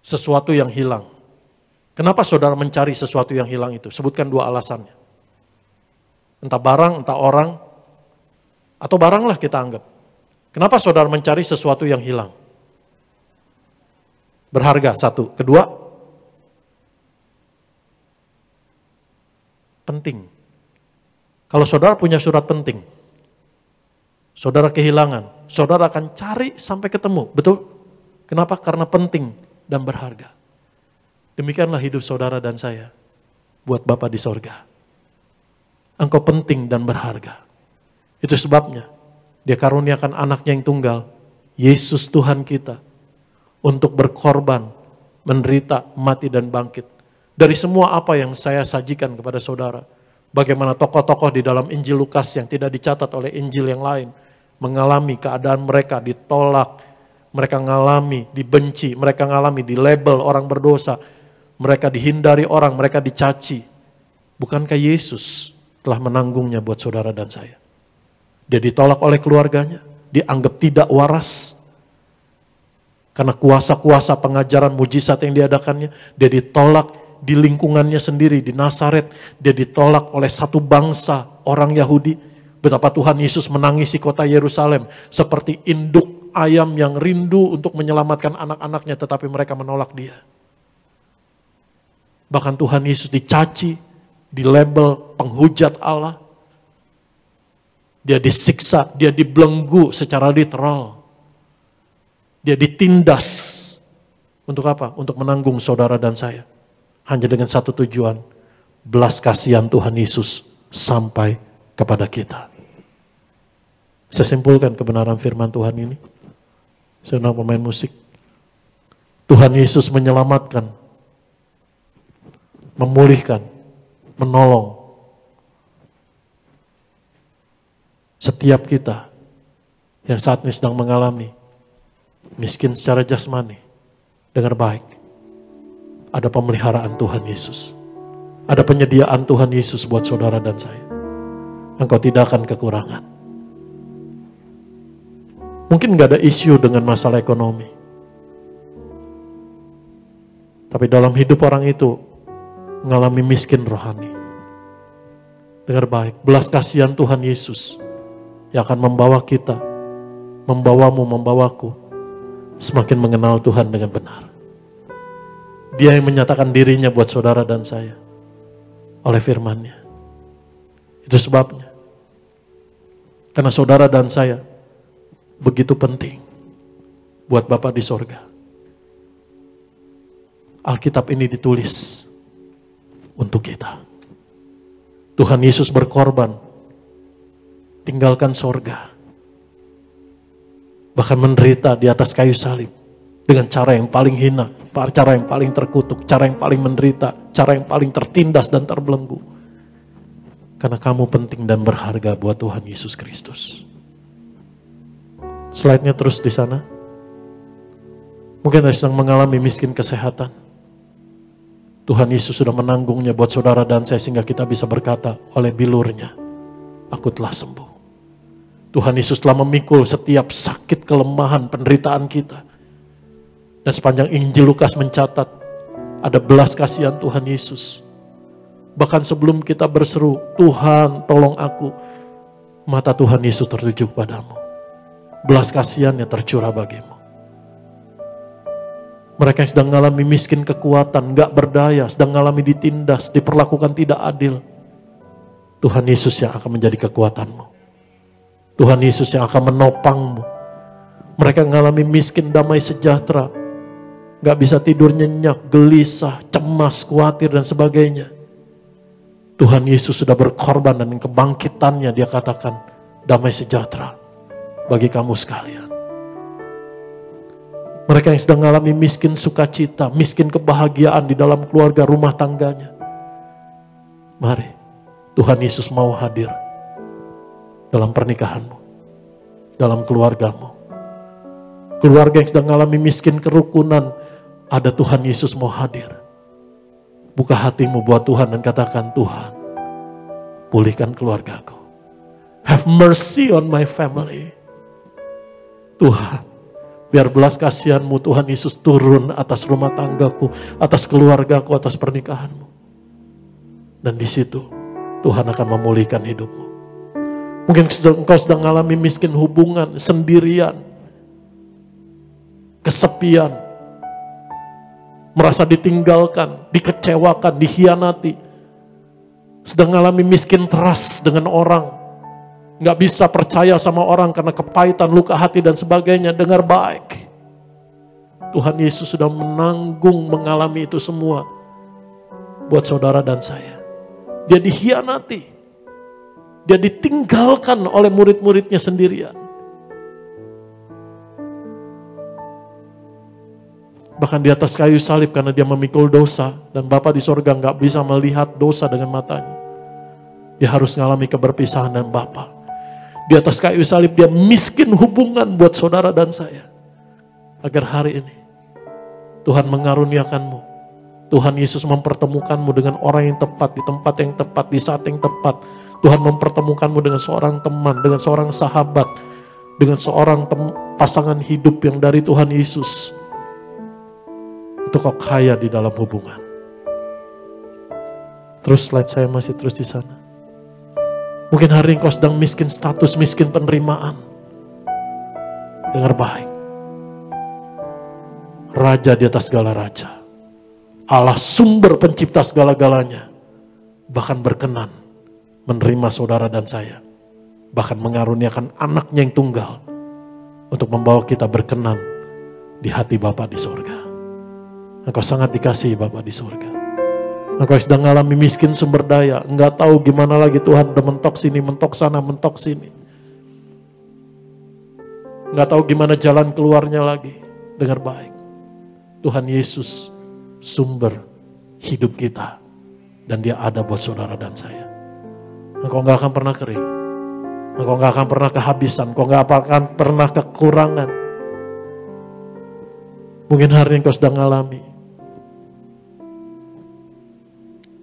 sesuatu yang hilang, Kenapa saudara mencari sesuatu yang hilang itu? Sebutkan 2 alasannya. Entah barang, entah orang, atau baranglah kita anggap. Kenapa saudara mencari sesuatu yang hilang? Berharga, 1. Kedua, penting. Kalau saudara punya surat penting, saudara kehilangan, saudara akan cari sampai ketemu. Betul? Kenapa? Karena penting dan berharga. Demikianlah hidup saudara dan saya buat Bapa di sorga. Engkau penting dan berharga. Itu sebabnya Dia karuniakan anaknya yang tunggal, Yesus Tuhan kita, untuk berkorban, menderita, mati dan bangkit. Dari semua apa yang saya sajikan kepada saudara, bagaimana tokoh-tokoh di dalam Injil Lukas yang tidak dicatat oleh Injil yang lain, mengalami keadaan mereka ditolak, mereka mengalami dibenci, mereka mengalami dilabel orang berdosa, mereka dihindari orang, mereka dicaci. Bukankah Yesus telah menanggungnya buat saudara dan saya? Dia ditolak oleh keluarganya, dianggap tidak waras. Karena kuasa-kuasa pengajaran mujizat yang diadakannya, dia ditolak di lingkungannya sendiri, di Nazaret. Dia ditolak oleh satu bangsa orang Yahudi. Betapa Tuhan Yesus menangisi kota Yerusalem seperti induk ayam yang rindu untuk menyelamatkan anak-anaknya, tetapi mereka menolak dia. Bahkan Tuhan Yesus dicaci, dilabel penghujat Allah. Dia disiksa, dia dibelenggu secara literal. Dia ditindas. Untuk apa? Untuk menanggung saudara dan saya. Hanya dengan satu tujuan, belas kasihan Tuhan Yesus sampai kepada kita. Saya simpulkan kebenaran firman Tuhan ini. Saudara pemain musik. Tuhan Yesus menyelamatkan, memulihkan, menolong setiap kita yang saat ini sedang mengalami miskin secara jasmani. Dengar baik, ada pemeliharaan Tuhan Yesus, ada penyediaan Tuhan Yesus buat saudara dan saya. Engkau tidak akan kekurangan. Mungkin gak ada isu dengan masalah ekonomi, tapi dalam hidup orang itu mengalami miskin rohani. Dengar baik, belas kasihan Tuhan Yesus yang akan membawa kita, membawamu, membawaku semakin mengenal Tuhan dengan benar. Dia yang menyatakan dirinya buat saudara dan saya oleh firman-Nya. Itu sebabnya, karena saudara dan saya begitu penting buat Bapa di sorga. Alkitab ini ditulis untuk kita. Tuhan Yesus berkorban, tinggalkan sorga, bahkan menderita di atas kayu salib dengan cara yang paling hina, cara yang paling terkutuk, cara yang paling menderita, cara yang paling tertindas dan terbelenggu. Karena kamu penting dan berharga buat Tuhan Yesus Kristus. Slide-nya terus di sana. Mungkin Anda sedang mengalami miskin kesehatan. Tuhan Yesus sudah menanggungnya buat saudara dan saya sehingga kita bisa berkata oleh bilurnya, aku telah sembuh. Tuhan Yesus telah memikul setiap sakit, kelemahan, penderitaan kita. Dan sepanjang Injil Lukas mencatat, ada belas kasihan Tuhan Yesus. Bahkan sebelum kita berseru, Tuhan tolong aku, mata Tuhan Yesus tertuju padamu. Belas kasihannya tercurah bagimu. Mereka yang sedang mengalami miskin kekuatan, gak berdaya, sedang mengalami ditindas, diperlakukan tidak adil. Tuhan Yesus yang akan menjadi kekuatanmu. Tuhan Yesus yang akan menopangmu. Mereka mengalami miskin damai sejahtera. Gak bisa tidur nyenyak, gelisah, cemas, khawatir dan sebagainya. Tuhan Yesus sudah berkorban dan kebangkitannya dia katakan damai sejahtera bagi kamu sekalian. Mereka yang sedang mengalami miskin sukacita, miskin kebahagiaan di dalam keluarga rumah tangganya. Mari, Tuhan Yesus mau hadir dalam pernikahanmu, dalam keluargamu. Keluarga yang sedang mengalami miskin kerukunan, ada Tuhan Yesus mau hadir. Buka hatimu buat Tuhan dan katakan, Tuhan, pulihkan keluargaku. Have mercy on my family. Tuhan, Biar belas kasihan-Mu Tuhan Yesus turun atas rumah tanggaku, atas keluargaku, atas pernikahanmu. Dan di situ Tuhan akan memulihkan hidupmu. Mungkin engkau sedang mengalami miskin hubungan, sendirian, kesepian, merasa ditinggalkan, dikecewakan, dikhianati. Sedang mengalami miskin trust dengan orang. Gak bisa percaya sama orang karena kepahitan, luka hati dan sebagainya. Dengar baik. Tuhan Yesus sudah menanggung mengalami itu semua. Buat saudara dan saya. Dia dikhianati. Dia ditinggalkan oleh murid-muridnya sendirian. Bahkan di atas kayu salib karena dia memikul dosa. Dan Bapa di sorga gak bisa melihat dosa dengan matanya. Dia harus mengalami keberpisahan dengan Bapa. Di atas kayu salib dia miskin hubungan buat saudara dan saya. Agar hari ini Tuhan mengaruniakanmu. Tuhan Yesus mempertemukanmu dengan orang yang tepat, di tempat yang tepat, di saat yang tepat. Tuhan mempertemukanmu dengan seorang teman, dengan seorang sahabat, dengan seorang pasangan hidup yang dari Tuhan Yesus. Untuk kau kaya di dalam hubungan. Terus slide saya masih terus di sana. Mungkin hari ini kau sedang miskin status, miskin penerimaan. Dengar baik. Raja di atas segala raja. Allah sumber pencipta segala-galanya. Bahkan berkenan menerima saudara dan saya. Bahkan mengaruniakan anaknya yang tunggal. Untuk membawa kita berkenan di hati Bapa di surga. Engkau sangat dikasihi Bapa di surga. Engkau sedang mengalami miskin sumber daya. Enggak tahu gimana lagi Tuhan udah mentok sini, mentok sana, mentok sini. Enggak tahu gimana jalan keluarnya lagi. Dengar baik. Tuhan Yesus sumber hidup kita. Dan dia ada buat saudara dan saya. Engkau enggak akan pernah kering. Engkau enggak akan pernah kehabisan. Engkau enggak akan pernah kekurangan. Mungkin hari ini engkau sedang mengalami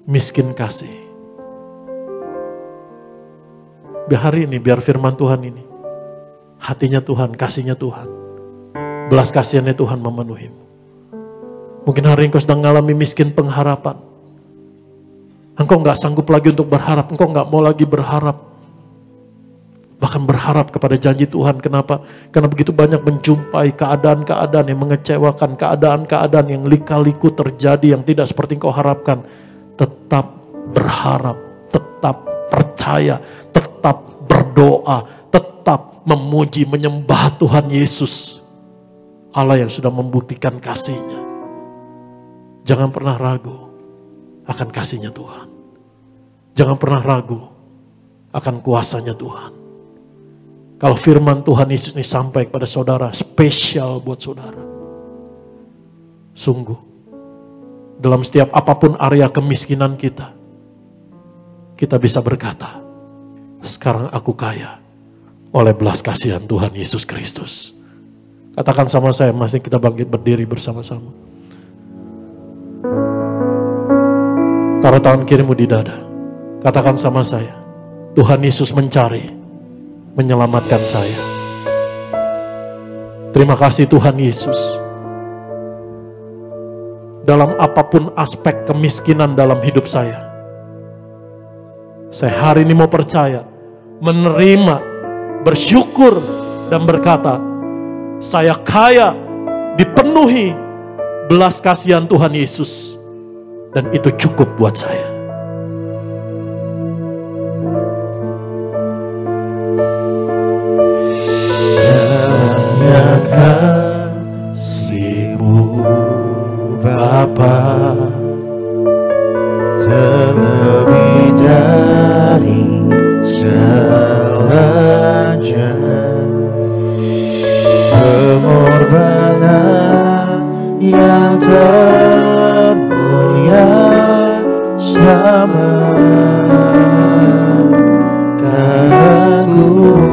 miskin kasih. Biar hari ini, biar firman Tuhan ini, hatinya Tuhan, kasihnya Tuhan, belas kasihannya Tuhan memenuhimu. Mungkin hari ini kau sedang mengalami miskin pengharapan. Engkau gak sanggup lagi untuk berharap, engkau gak mau lagi berharap. Bahkan berharap kepada janji Tuhan. Kenapa? Karena begitu banyak menjumpai keadaan-keadaan yang mengecewakan, keadaan-keadaan yang lika-liku terjadi yang tidak seperti engkau harapkan. Tetap berharap, tetap percaya, tetap berdoa, tetap memuji, menyembah Tuhan Yesus. Allah yang sudah membuktikan kasih-Nya. Jangan pernah ragu akan kasih-Nya Tuhan. Jangan pernah ragu akan kuasa-Nya Tuhan. Kalau firman Tuhan Yesus ini sampai kepada saudara, spesial buat saudara. Sungguh. Dalam setiap apapun area kemiskinan kita bisa berkata, sekarang aku kaya oleh belas kasihan Tuhan Yesus Kristus. Katakan sama saya, masih kita bangkit berdiri bersama-sama. Taruh tangan kirimu di dada. Katakan sama saya, Tuhan Yesus mencari, menyelamatkan saya. Terima kasih Tuhan Yesus. Dalam apapun aspek kemiskinan dalam hidup saya hari ini mau percaya, menerima, bersyukur, dan berkata, saya kaya, dipenuhi belas kasihan Tuhan Yesus. Dan itu cukup buat saya. Hanya kasih-Mu Bapa, terlebih dari segalanya, pengorbanan yang termulia sama kasih-Ku.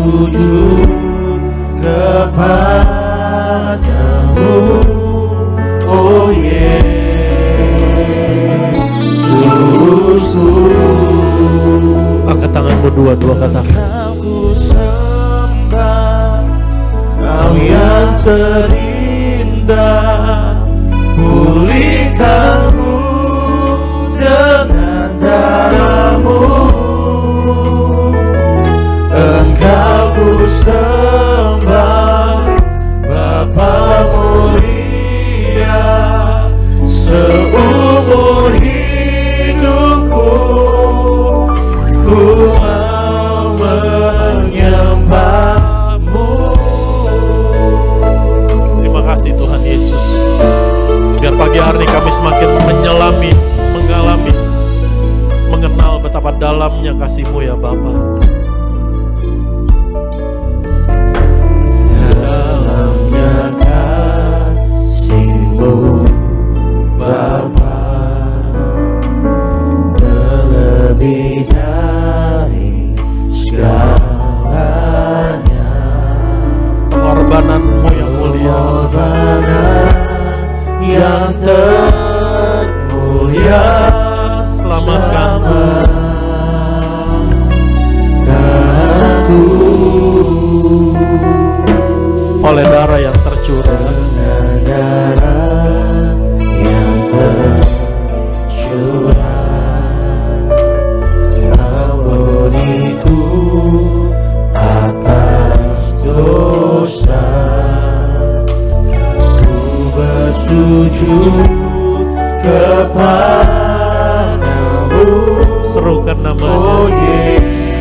bersujud kepadamu, oh Yesus. Angkat tanganmu dua-dua, katakan. Ku sembah, Kau yang terindah, pulihkanku dengan darah-Mu. Engkau ku sembah, Bapa mulia, seumur hidupku ku mau menyembah-Mu. Terima kasih Tuhan Yesus. Biar pagi hari ini kami semakin menyelami, mengalami, mengenal betapa dalamnya kasih-Mu ya Bapa. Dalamnya kasih-Mu Bapa, terlebih dari segalanya. Pengorbanan-Mu yang mulia, Pengorbanan yang termulia, selamatkanku oleh darah yang tercurah, darah yang tercurah. Ampuniku atas dosa, ku bersujud kepadamu. serukan namanya. Oh Yesusku,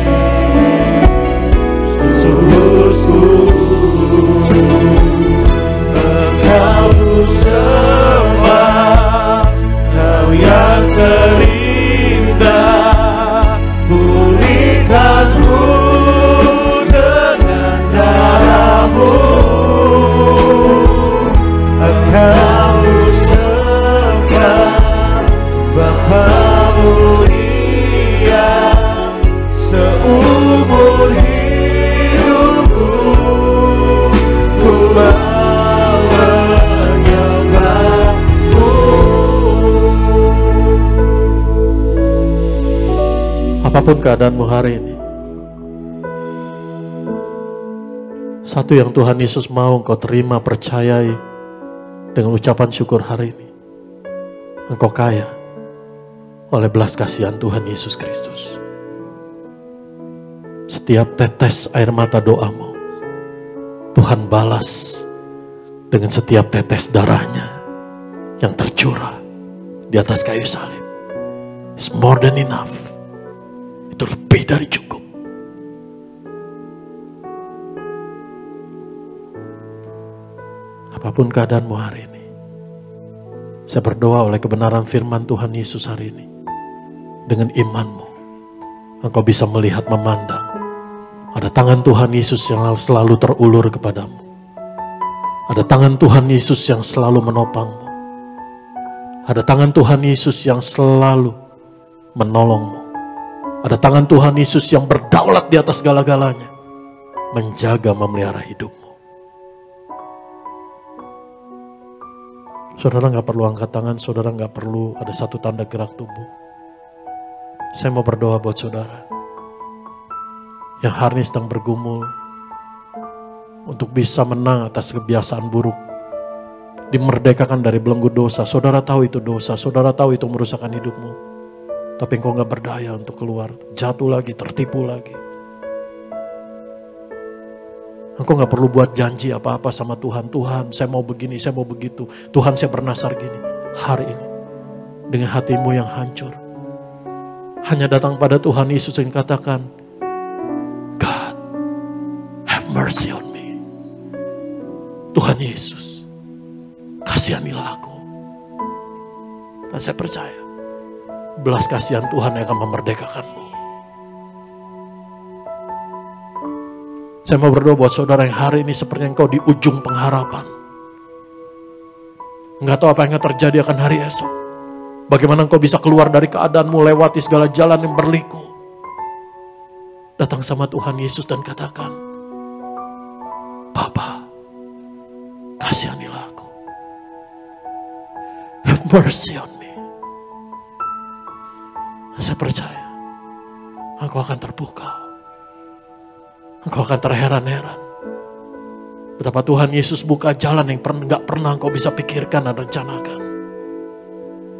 Engkau ku sembah, Kau yang terindah, pulihkanku dengan darah-Mu. Engkau ku sembah, Bapa mulia, seumur hidupku ku mau menyembah-Mu. Apapun keadaanmu hari ini, satu yang Tuhan Yesus mau engkau terima, percayai dengan ucapan syukur hari ini. Engkau kaya oleh belas kasihan Tuhan Yesus Kristus. Setiap tetes air mata doamu, Tuhan balas dengan setiap tetes darahnya yang tercurah di atas kayu salib. It's more than enough. Itu lebih dari cukup. Apapun keadaanmu hari ini, saya berdoa oleh kebenaran firman Tuhan Yesus hari ini. Dengan imanmu, engkau bisa melihat, memandang. Ada tangan Tuhan Yesus yang selalu terulur kepadamu. Ada tangan Tuhan Yesus yang selalu menopangmu. Ada tangan Tuhan Yesus yang selalu menolongmu. Ada tangan Tuhan Yesus yang berdaulat di atas segala-galanya, menjaga, memelihara hidupmu. Saudara gak perlu angkat tangan, saudara gak perlu ada satu tanda gerak tubuh. Saya mau berdoa buat saudara yang hari ini sedang bergumul untuk bisa menang atas kebiasaan buruk, dimerdekakan dari belenggu dosa. Saudara tahu itu dosa, saudara tahu itu merusakkan hidupmu, tapi engkau gak berdaya untuk keluar, jatuh lagi, tertipu lagi. Engkau gak perlu buat janji apa-apa sama Tuhan. Tuhan, saya mau begini, saya mau begitu. Tuhan, saya bernasar gini. Hari ini, dengan hatimu yang hancur, hanya datang pada Tuhan Yesus yang katakan, God, have mercy on me. Tuhan Yesus, kasihanilah aku. Dan saya percaya, belas kasihan Tuhan yang akan memerdekakanmu. Saya mau berdoa buat saudara yang hari ini seperti engkau di ujung pengharapan. Enggak tahu apa yang akan terjadi akan hari esok. Bagaimana engkau bisa keluar dari keadaanmu, lewati segala jalan yang berliku. Datang sama Tuhan Yesus dan katakan, Bapa, kasihanilah aku. Have mercy on me. Saya percaya Engkau akan terpukau. Engkau akan terheran-heran betapa Tuhan Yesus buka jalan yang gak pernah engkau bisa pikirkan dan rencanakan.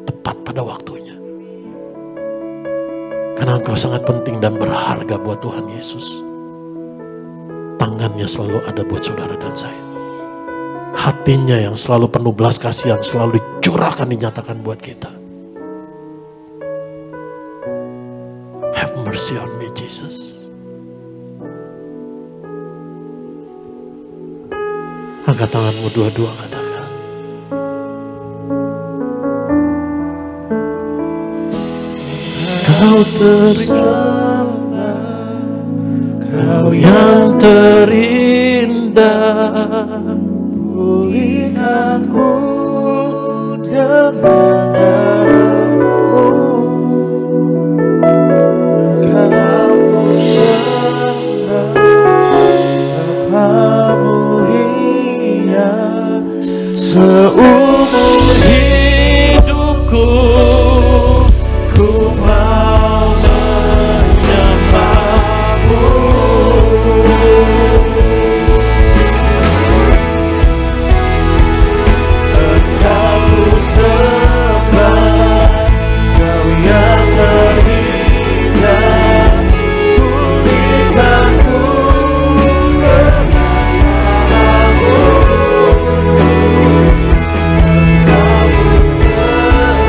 Tepat pada waktunya. Karena engkau sangat penting dan berharga buat Tuhan Yesus. Tangannya selalu ada buat saudara dan saya. Hatinya yang selalu penuh belas kasihan selalu dicurahkan, dinyatakan buat kita. Have mercy on me, Jesus. Angkat tanganmu dua-dua, katakan. Kau terindah, Kau yang terindah, pulihkanku dengan darah-Mu. Kau ku sembah, Bapa mulia, seumur hidupku ku mau menyembah-Mu. Engkau ku sembah, Kau yang terindah, pulihkanku dengan darah-Mu. Engkau ku sembah,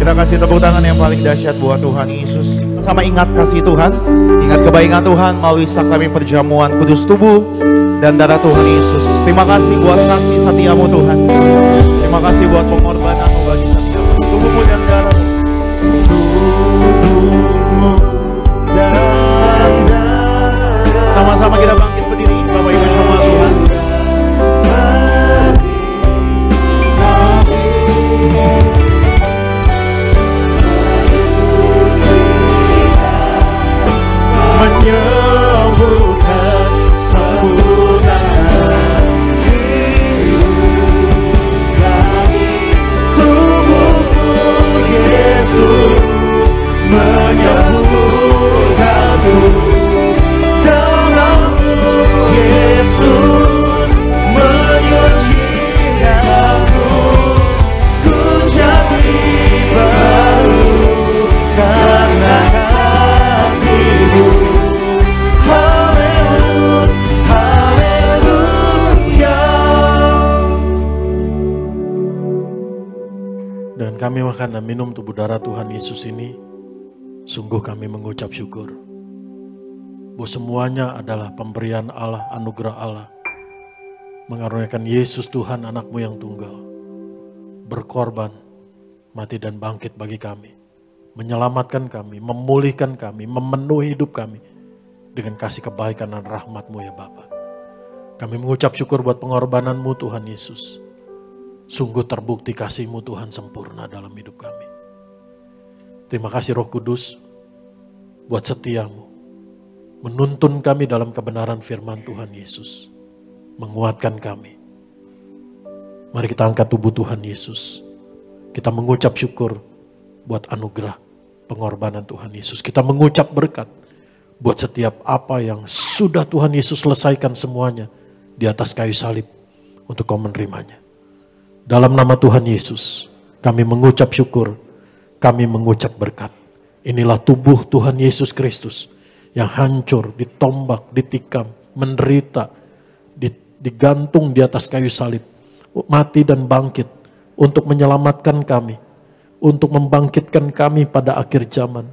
Kita kasih tepuk tangan yang paling dahsyat buat Tuhan Yesus. Sama ingat kasih Tuhan, ingat kebaikan Tuhan melalui sakramen perjamuan kudus tubuh dan darah Tuhan Yesus. Terima kasih buat kasih setiamu Tuhan. Terima kasih buat pengorbananmu bagi setiap tubuhmu dan darahmu. Tubuhmu dan darah. Sama-sama kita bangkit berdiri, Bapak Ibu semua Tuhan. Menyembuhkan sempurnakan hidup kami. Tubuhmu Yesus menyembuhkanku. Darahmu Yesus menyucikanku. Ku jadi baru karena kasih-Mu. Dan kami makan dan minum tubuh darah Tuhan Yesus ini, sungguh kami mengucap syukur bahwa semuanya adalah pemberian Allah, anugerah Allah, mengaruniakan Yesus Tuhan anakmu yang tunggal, berkorban, mati dan bangkit bagi kami, menyelamatkan kami, memulihkan kami, memenuhi hidup kami dengan kasih kebaikan dan rahmat-Mu ya Bapa. Kami mengucap syukur buat pengorbanan-Mu Tuhan Yesus. Sungguh terbukti kasih-Mu Tuhan sempurna dalam hidup kami. Terima kasih Roh Kudus buat setia-Mu. Menuntun kami dalam kebenaran firman Tuhan Yesus. Menguatkan kami. Mari kita angkat tubuh Tuhan Yesus. Kita mengucap syukur buat anugerah pengorbanan Tuhan Yesus. Kita mengucap berkat buat setiap apa yang sudah Tuhan Yesus selesaikan semuanya di atas kayu salib untuk kau menerimanya. Dalam nama Tuhan Yesus, kami mengucap syukur, kami mengucap berkat. Inilah tubuh Tuhan Yesus Kristus yang hancur, ditombak, ditikam, menderita, digantung di atas kayu salib, mati dan bangkit untuk menyelamatkan kami, untuk membangkitkan kami pada akhir zaman.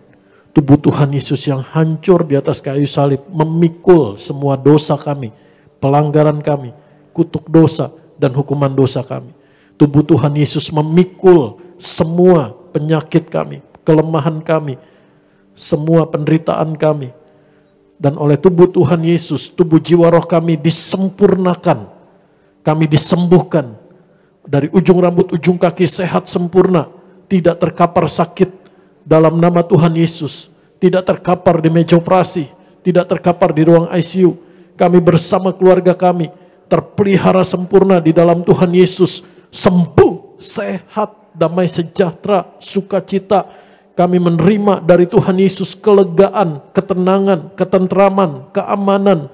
Tubuh Tuhan Yesus yang hancur di atas kayu salib, memikul semua dosa kami, pelanggaran kami, kutuk dosa dan hukuman dosa kami. Tubuh Tuhan Yesus memikul semua penyakit kami, kelemahan kami, semua penderitaan kami. Dan oleh tubuh Tuhan Yesus, tubuh jiwa roh kami disempurnakan. Kami disembuhkan. Dari ujung rambut, ujung kaki sehat sempurna. Tidak terkapar sakit dalam nama Tuhan Yesus. Tidak terkapar di meja operasi. Tidak terkapar di ruang ICU. Kami bersama keluarga kami terpelihara sempurna di dalam Tuhan Yesus. Sembuh, sehat, damai sejahtera, sukacita. Kami menerima dari Tuhan Yesus kelegaan, ketenangan, ketentraman, keamanan,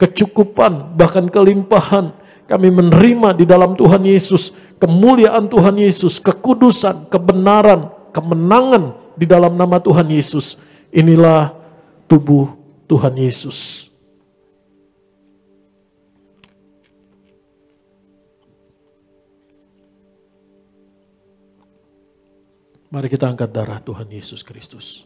kecukupan, bahkan kelimpahan. Kami menerima di dalam Tuhan Yesus kemuliaan Tuhan Yesus, kekudusan, kebenaran, kemenangan di dalam nama Tuhan Yesus. Inilah tubuh Tuhan Yesus. Mari kita angkat darah Tuhan Yesus Kristus.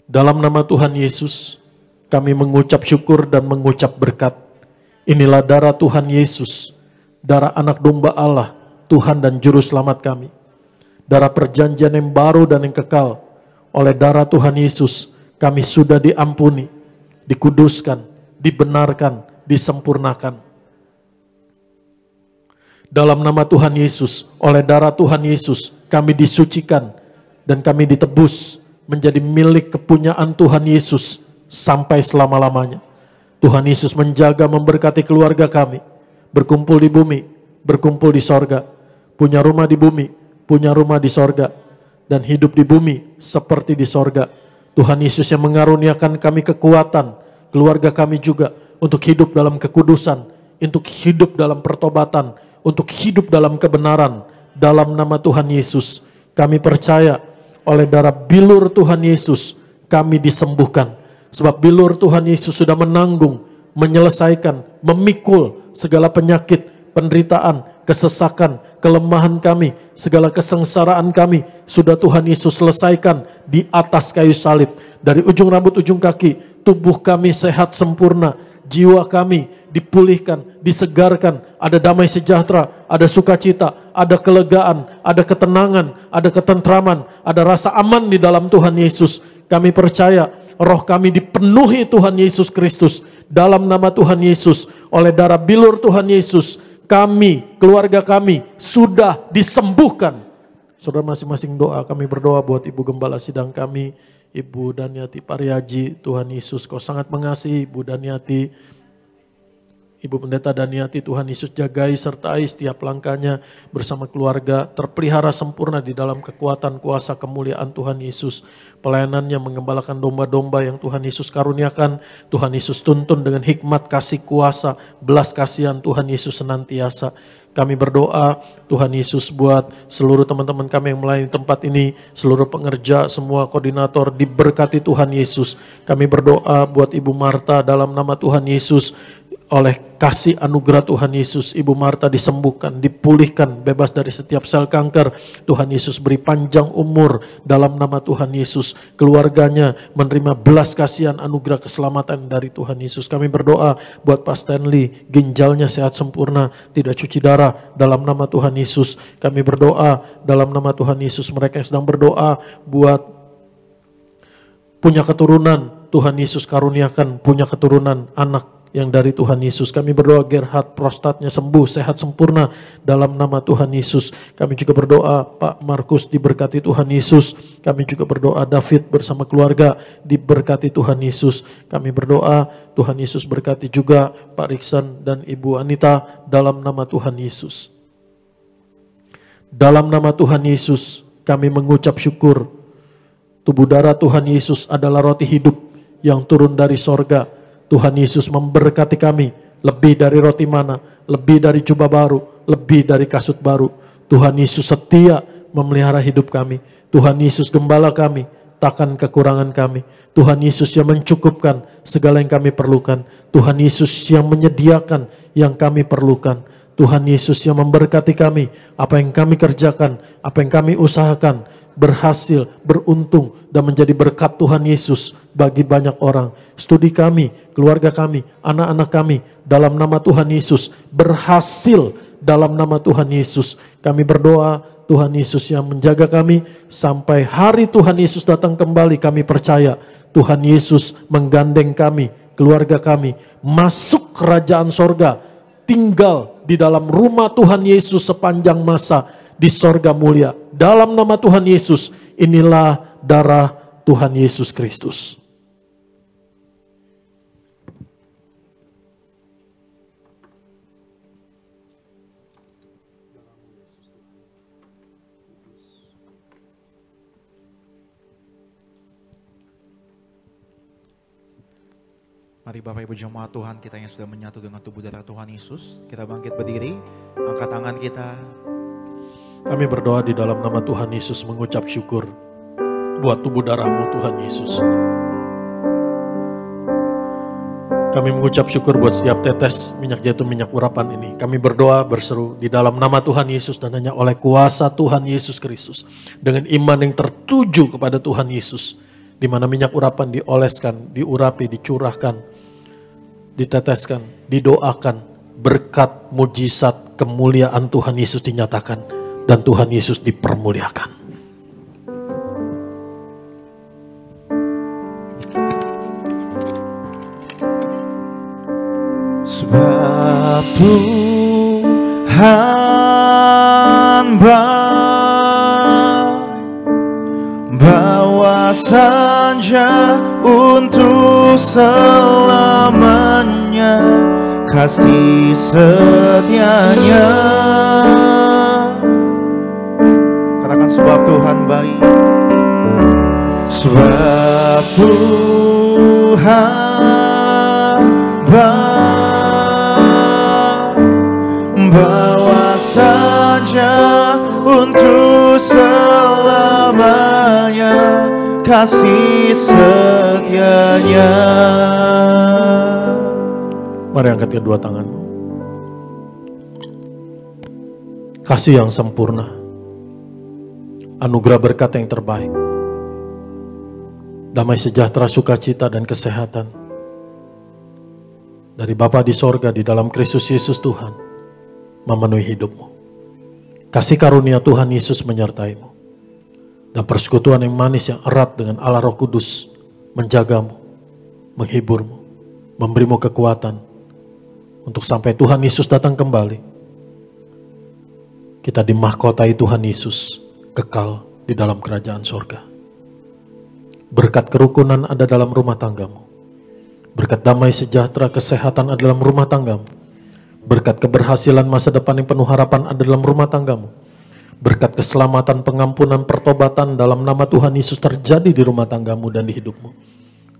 Dalam nama Tuhan Yesus, kami mengucap syukur dan mengucap berkat. Inilah darah Tuhan Yesus, darah anak domba Allah, Tuhan dan Juru Selamat kami. Darah perjanjian yang baru dan yang kekal. Oleh darah Tuhan Yesus, kami sudah diampuni, dikuduskan, dibenarkan, disempurnakan. Dalam nama Tuhan Yesus, oleh darah Tuhan Yesus, kami disucikan dan kami ditebus menjadi milik kepunyaan Tuhan Yesus sampai selama-lamanya. Tuhan Yesus menjaga, memberkati keluarga kami, berkumpul di bumi, berkumpul di sorga, punya rumah di bumi, punya rumah di sorga, dan hidup di bumi seperti di sorga. Tuhan Yesus yang mengaruniakan kami kekuatan, keluarga kami juga, untuk hidup dalam kekudusan, untuk hidup dalam pertobatan, untuk hidup dalam kebenaran. Dalam nama Tuhan Yesus, kami percaya oleh darah bilur Tuhan Yesus, kami disembuhkan. Sebab bilur Tuhan Yesus sudah menanggung, menyelesaikan, memikul segala penyakit, penderitaan, kesesakan, kelemahan kami, segala kesengsaraan kami, sudah Tuhan Yesus selesaikan di atas kayu salib. Dari ujung rambut, ujung kaki, tubuh kami sehat sempurna. Jiwa kami dipulihkan, disegarkan, ada damai sejahtera, ada sukacita, ada kelegaan, ada ketenangan, ada ketentraman, ada rasa aman di dalam Tuhan Yesus. Kami percaya roh kami dipenuhi Tuhan Yesus Kristus. Dalam nama Tuhan Yesus, oleh darah bilur Tuhan Yesus, kami, keluarga kami sudah disembuhkan. Saudara masing-masing doa, kami berdoa buat Ibu Gembala Sidang kami, Ibu Daniati Pariaji. Tuhan Yesus, Kau sangat mengasihi Ibu Daniati, Ibu Pendeta Daniati. Tuhan Yesus jagai sertai setiap langkahnya bersama keluarga, terpelihara sempurna di dalam kekuatan kuasa kemuliaan Tuhan Yesus. Pelayanannya mengembalakan domba-domba yang Tuhan Yesus karuniakan, Tuhan Yesus tuntun dengan hikmat, kasih kuasa, belas kasihan Tuhan Yesus senantiasa. Kami berdoa Tuhan Yesus buat seluruh teman-teman kami yang melayani tempat ini, seluruh pengerja, semua koordinator diberkati Tuhan Yesus. Kami berdoa buat Ibu Marta dalam nama Tuhan Yesus. Oleh kasih anugerah Tuhan Yesus, Ibu Marta disembuhkan, dipulihkan, bebas dari setiap sel kanker. Tuhan Yesus beri panjang umur dalam nama Tuhan Yesus. Keluarganya menerima belas kasihan anugerah keselamatan dari Tuhan Yesus. Kami berdoa buat Pak Stanley, ginjalnya sehat sempurna, tidak cuci darah dalam nama Tuhan Yesus. Kami berdoa dalam nama Tuhan Yesus. Mereka yang sedang berdoa buat punya keturunan, Tuhan Yesus karuniakan punya keturunan anak yang dari Tuhan Yesus. Kami berdoa Gerhard prostatnya sembuh, sehat sempurna dalam nama Tuhan Yesus. Kami juga berdoa Pak Markus diberkati Tuhan Yesus. Kami juga berdoa David bersama keluarga diberkati Tuhan Yesus. Kami berdoa Tuhan Yesus berkati juga Pak Riksan dan Ibu Anita dalam nama Tuhan Yesus. Dalam nama Tuhan Yesus kami mengucap syukur. Tubuh darah Tuhan Yesus adalah roti hidup yang turun dari sorga. Tuhan Yesus memberkati kami lebih dari roti mana, lebih dari jubah baru, lebih dari kasut baru. Tuhan Yesus setia memelihara hidup kami. Tuhan Yesus gembala kami, takkan kekurangan kami. Tuhan Yesus yang mencukupkan segala yang kami perlukan. Tuhan Yesus yang menyediakan yang kami perlukan. Tuhan Yesus yang memberkati kami, apa yang kami kerjakan, apa yang kami usahakan, berhasil, beruntung, dan menjadi berkat Tuhan Yesus bagi banyak orang. Studi kami, keluarga kami, anak-anak kami, dalam nama Tuhan Yesus, berhasil dalam nama Tuhan Yesus. Kami berdoa Tuhan Yesus yang menjaga kami sampai hari Tuhan Yesus datang kembali. Kami percaya Tuhan Yesus menggandeng kami, keluarga kami, masuk kerajaan sorga, tinggal di dalam rumah Tuhan Yesus sepanjang masa di sorga mulia. Dalam nama Tuhan Yesus, inilah darah Tuhan Yesus Kristus. Mari Bapak Ibu jemaat Tuhan kita yang sudah menyatu dengan tubuh darah Tuhan Yesus, kita bangkit berdiri, angkat tangan kita. Kami berdoa di dalam nama Tuhan Yesus mengucap syukur buat tubuh darah-Mu Tuhan Yesus. Kami mengucap syukur buat setiap tetes minyak zaitun, minyak urapan ini. Kami berdoa berseru di dalam nama Tuhan Yesus dan hanya oleh kuasa Tuhan Yesus Kristus. Dengan iman yang tertuju kepada Tuhan Yesus. Di mana minyak urapan dioleskan, diurapi, dicurahkan, diteteskan, didoakan, berkat, mujizat, kemuliaan Tuhan Yesus dinyatakan, dan Tuhan Yesus dipermuliakan. Sebab Tuhan bawa saja untuk selamanya kasih setianya. Katakan sebab Tuhan baik. Sebab Tuhan bawa saja untuk selamanya kasih setianya. Mari angkat kedua tanganmu. Kasih yang sempurna, anugerah berkat yang terbaik, damai sejahtera, sukacita dan kesehatan dari Bapa di sorga di dalam Kristus Yesus Tuhan memenuhi hidupmu. Kasih karunia Tuhan Yesus menyertaimu. Dan persekutuan yang manis yang erat dengan Allah Roh Kudus menjagamu, menghiburmu, memberimu kekuatan untuk sampai Tuhan Yesus datang kembali. Kita dimahkotai Tuhan Yesus kekal di dalam kerajaan sorga. Berkat kerukunan ada dalam rumah tanggamu. Berkat damai sejahtera, kesehatan ada dalam rumah tanggamu. Berkat keberhasilan masa depan yang penuh harapan ada dalam rumah tanggamu. Berkat keselamatan, pengampunan, pertobatan dalam nama Tuhan Yesus terjadi di rumah tanggamu dan di hidupmu.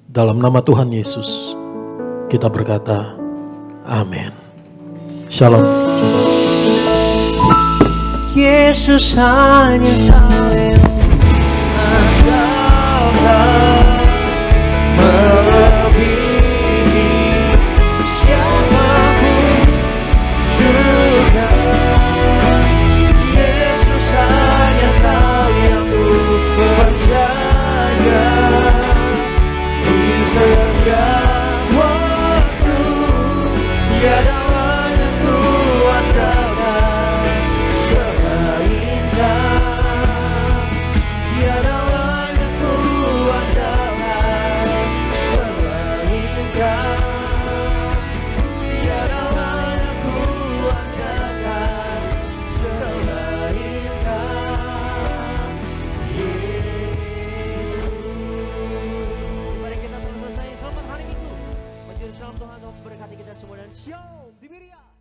Dalam nama Tuhan Yesus kita berkata, amin. Shalom. Yesus hanya tahu melebihi siapapun juga. Yesus hanya tahu yang ku percaya di setiap waktu. Tiada banyak ku andalkan selain Kau. Tiada banyak ku andalkan selain Kau. Tiada banyak ku andalkan selain Kau. Yesus. Mari kita terus selesai. Selamat hari Minggu. Menjadi salam Tuhan memberkati kita semua dan shalom di Biria.